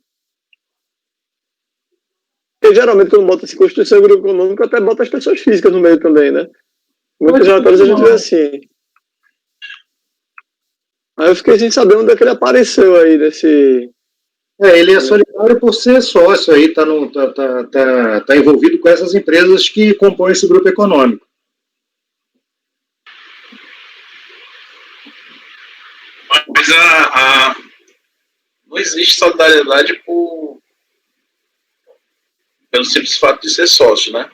E geralmente quando bota esse Constituição Grupo Econômico, até bota as pessoas físicas no meio também, né? Muitos relatórios a gente vê assim. Aí eu fiquei sem saber onde é que ele apareceu aí nesse... Ele é solidário por ser sócio aí, tá envolvido com essas empresas que compõem esse grupo econômico. Mas não existe solidariedade pelo simples fato de ser sócio, né?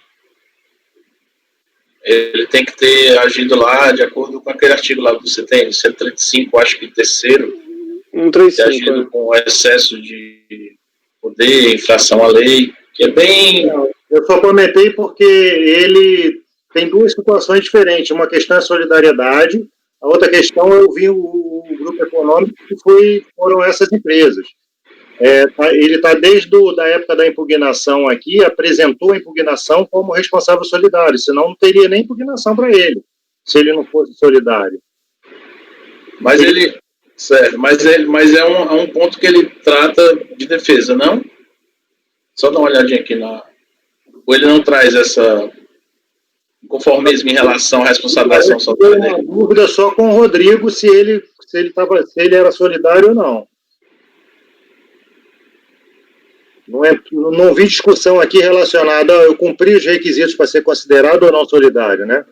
Ele tem que ter agido lá de acordo com aquele artigo lá que você tem, 135, acho que terceiro, 135, agido com excesso de poder, infração à lei, que é bem... Eu só comentei porque ele tem duas situações diferentes. Uma questão é solidariedade, a outra questão eu vi o grupo econômico que foram essas empresas. Ele está desde a época da impugnação aqui, apresentou a impugnação como responsável solidário, senão não teria nem impugnação para ele, se ele não fosse solidário. Mas mas é um ponto que ele trata de defesa, não? Só dá uma olhadinha aqui ou ele não traz essa conformismo em relação à responsabilização solidária dele? Eu tenho uma dúvida só com o Rodrigo se ele era solidário ou não. Não vi discussão aqui relacionada a eu cumprir os requisitos para ser considerado ou não solidário, né?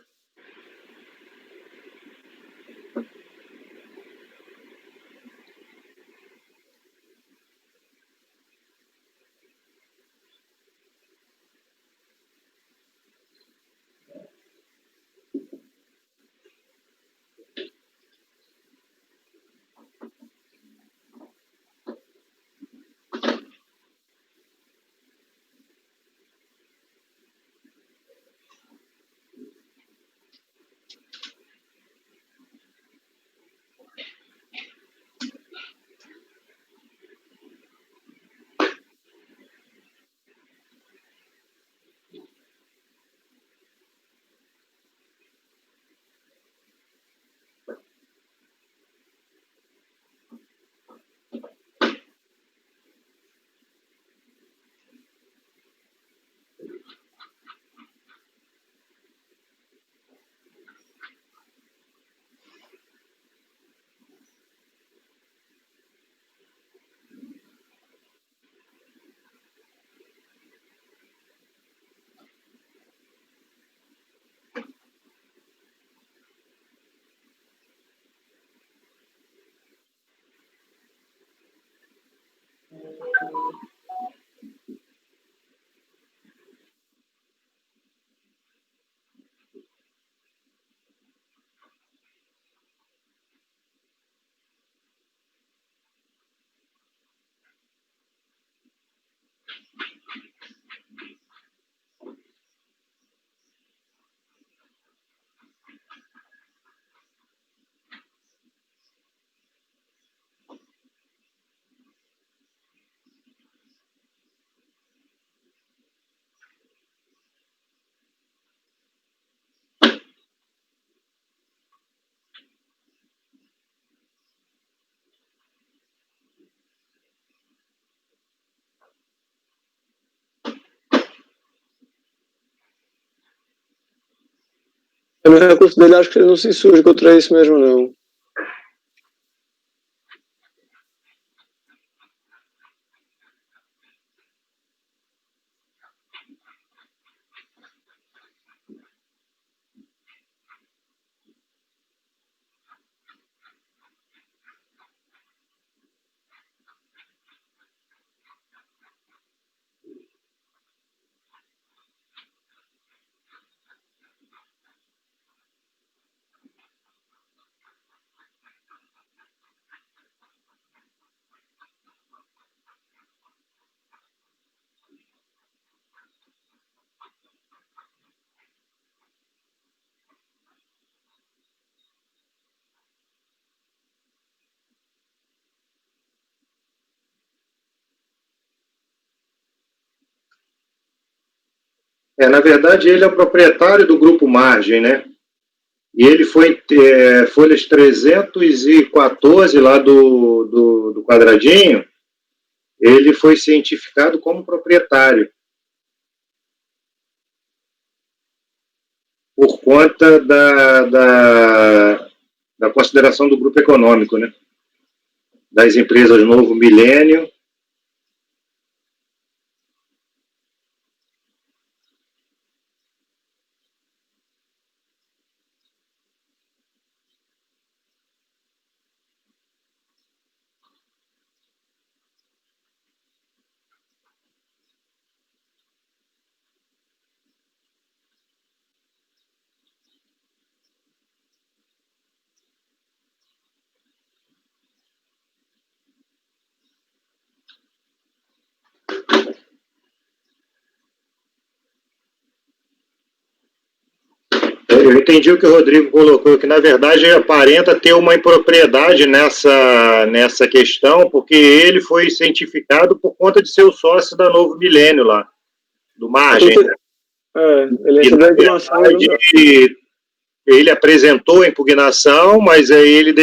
No recurso dele, acho que ele não se insurge contra isso mesmo, não. Na verdade, ele é o proprietário do Grupo Margem, né? E ele foi, folhas 314 lá do quadradinho, ele foi cientificado como proprietário. Por conta da consideração do grupo econômico, né? Das empresas Novo Milênio. Eu entendi o que o Rodrigo colocou, que na verdade aparenta ter uma impropriedade nessa questão, porque ele foi cientificado por conta de ser o sócio da Novo Milênio lá, do Margem. Né? Ele recebeu a impugnação. Ele apresentou a impugnação, mas aí ele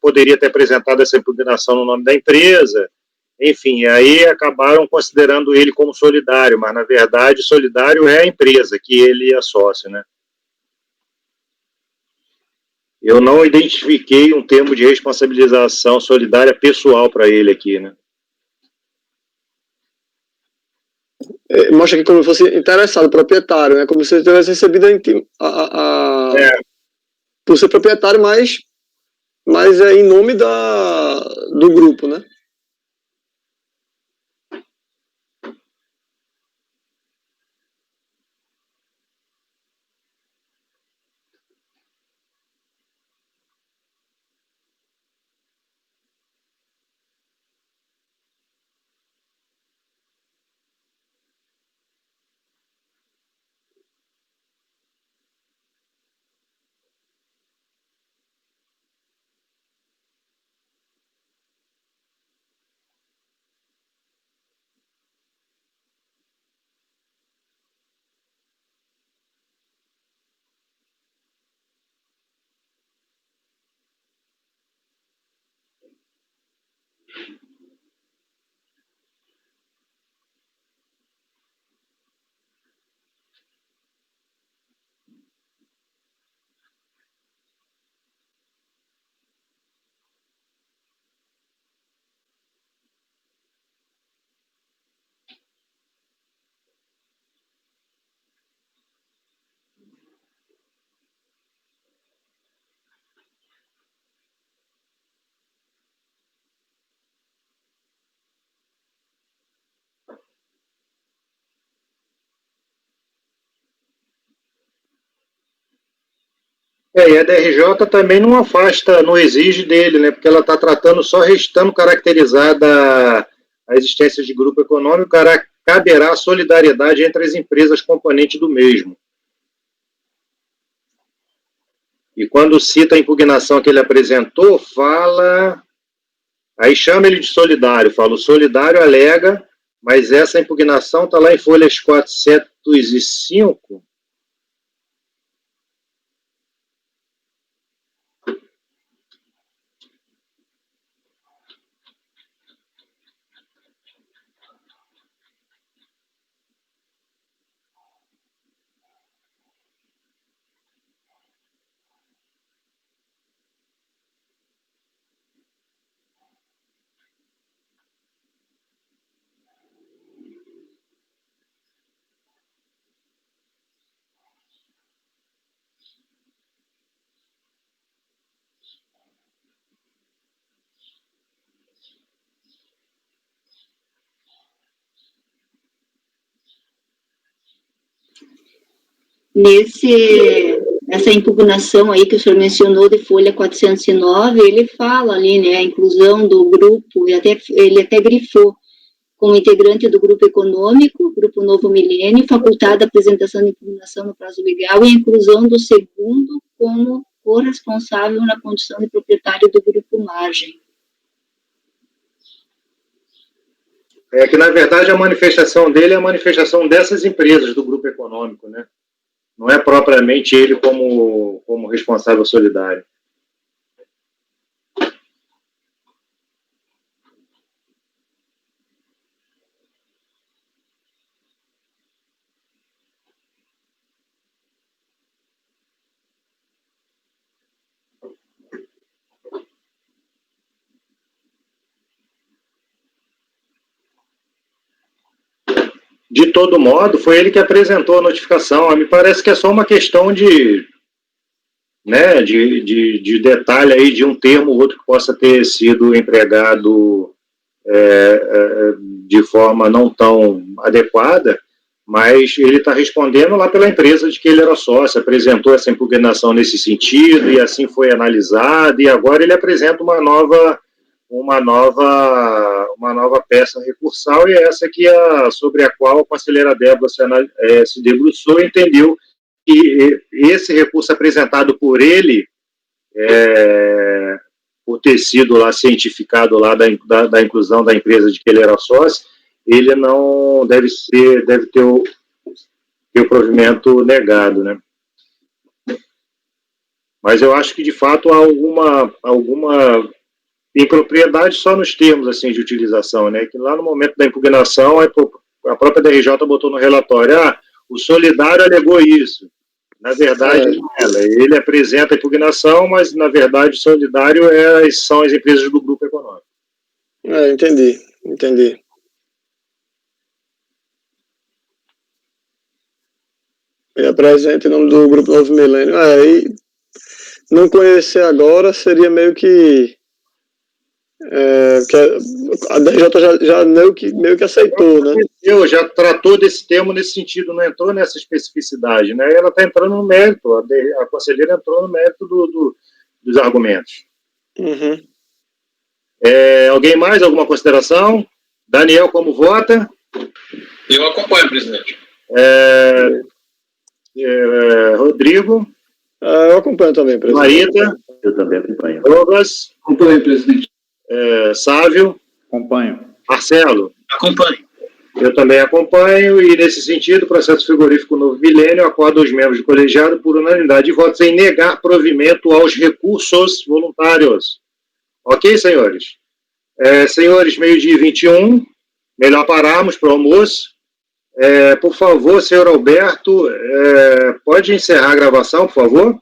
poderia ter apresentado essa impugnação no nome da empresa. Enfim, aí acabaram considerando ele como solidário, mas na verdade solidário é a empresa que ele é sócio, né? Eu não identifiquei um termo de responsabilização solidária pessoal para ele aqui, né? Mostra aqui como se fosse interessado, proprietário, né? Como se ele tivesse recebido por ser proprietário, mas é em nome do grupo, né? E a DRJ também não afasta, não exige dele, né? Porque ela está tratando só restando caracterizada a existência de grupo econômico, caberá solidariedade entre as empresas componentes do mesmo. E quando cita a impugnação que ele apresentou, fala... Aí chama ele de solidário, fala, o solidário alega, mas essa impugnação está lá em folhas 405... Essa impugnação aí que o senhor mencionou de folha 409, ele fala ali, né, a inclusão do grupo, e ele até grifou, como integrante do grupo econômico, Grupo Novo Milênio, facultada a apresentação de impugnação no prazo legal e a inclusão do segundo como corresponsável na condição de proprietário do grupo Margem. É que, na verdade, a manifestação dele é a manifestação dessas empresas do grupo econômico, né? Não é propriamente ele como responsável solidário. De todo modo, foi ele que apresentou a notificação. Me parece que é só uma questão de detalhe aí de um termo ou outro que possa ter sido empregado de forma não tão adequada, mas ele está respondendo lá pela empresa de que ele era sócio, apresentou essa impugnação nesse sentido, e assim foi analisado, e agora ele apresenta uma nova peça recursal, e essa aqui sobre a qual a conselheira Débora se debruçou e entendeu que esse recurso apresentado por ele, por ter sido lá cientificado lá da inclusão da empresa de que ele era sócio, ele não deve ter o provimento negado, né? Mas eu acho que, de fato, há alguma impropriedade só nos termos assim, de utilização, né? Que lá no momento da impugnação, a própria DRJ botou no relatório, o solidário alegou isso. Na verdade, ele apresenta a impugnação, mas, na verdade, o solidário são as empresas do grupo econômico. Entendi. Ele apresenta em nome do Grupo Novo Milênio. E não conhecer agora seria meio que a DJ já meio que aceitou, né? Já tratou desse termo nesse sentido, não entrou nessa especificidade, né? Ela está entrando no mérito, a conselheira entrou no mérito dos argumentos. Uhum. Alguém mais? Alguma consideração? Daniel, como vota? Eu acompanho, presidente. Rodrigo? Eu acompanho também, presidente. Marita? Eu também acompanho. Douglas? Acompanho, presidente. Sávio? Acompanho. Marcelo? Acompanho. Eu também acompanho, e nesse sentido, o processo frigorífico Novo Milênio acorda os membros do colegiado por unanimidade de votos em negar provimento aos recursos voluntários. Ok, senhores? Senhores, 12h21, melhor pararmos para o almoço. Por favor, senhor Alberto, pode encerrar a gravação, por favor?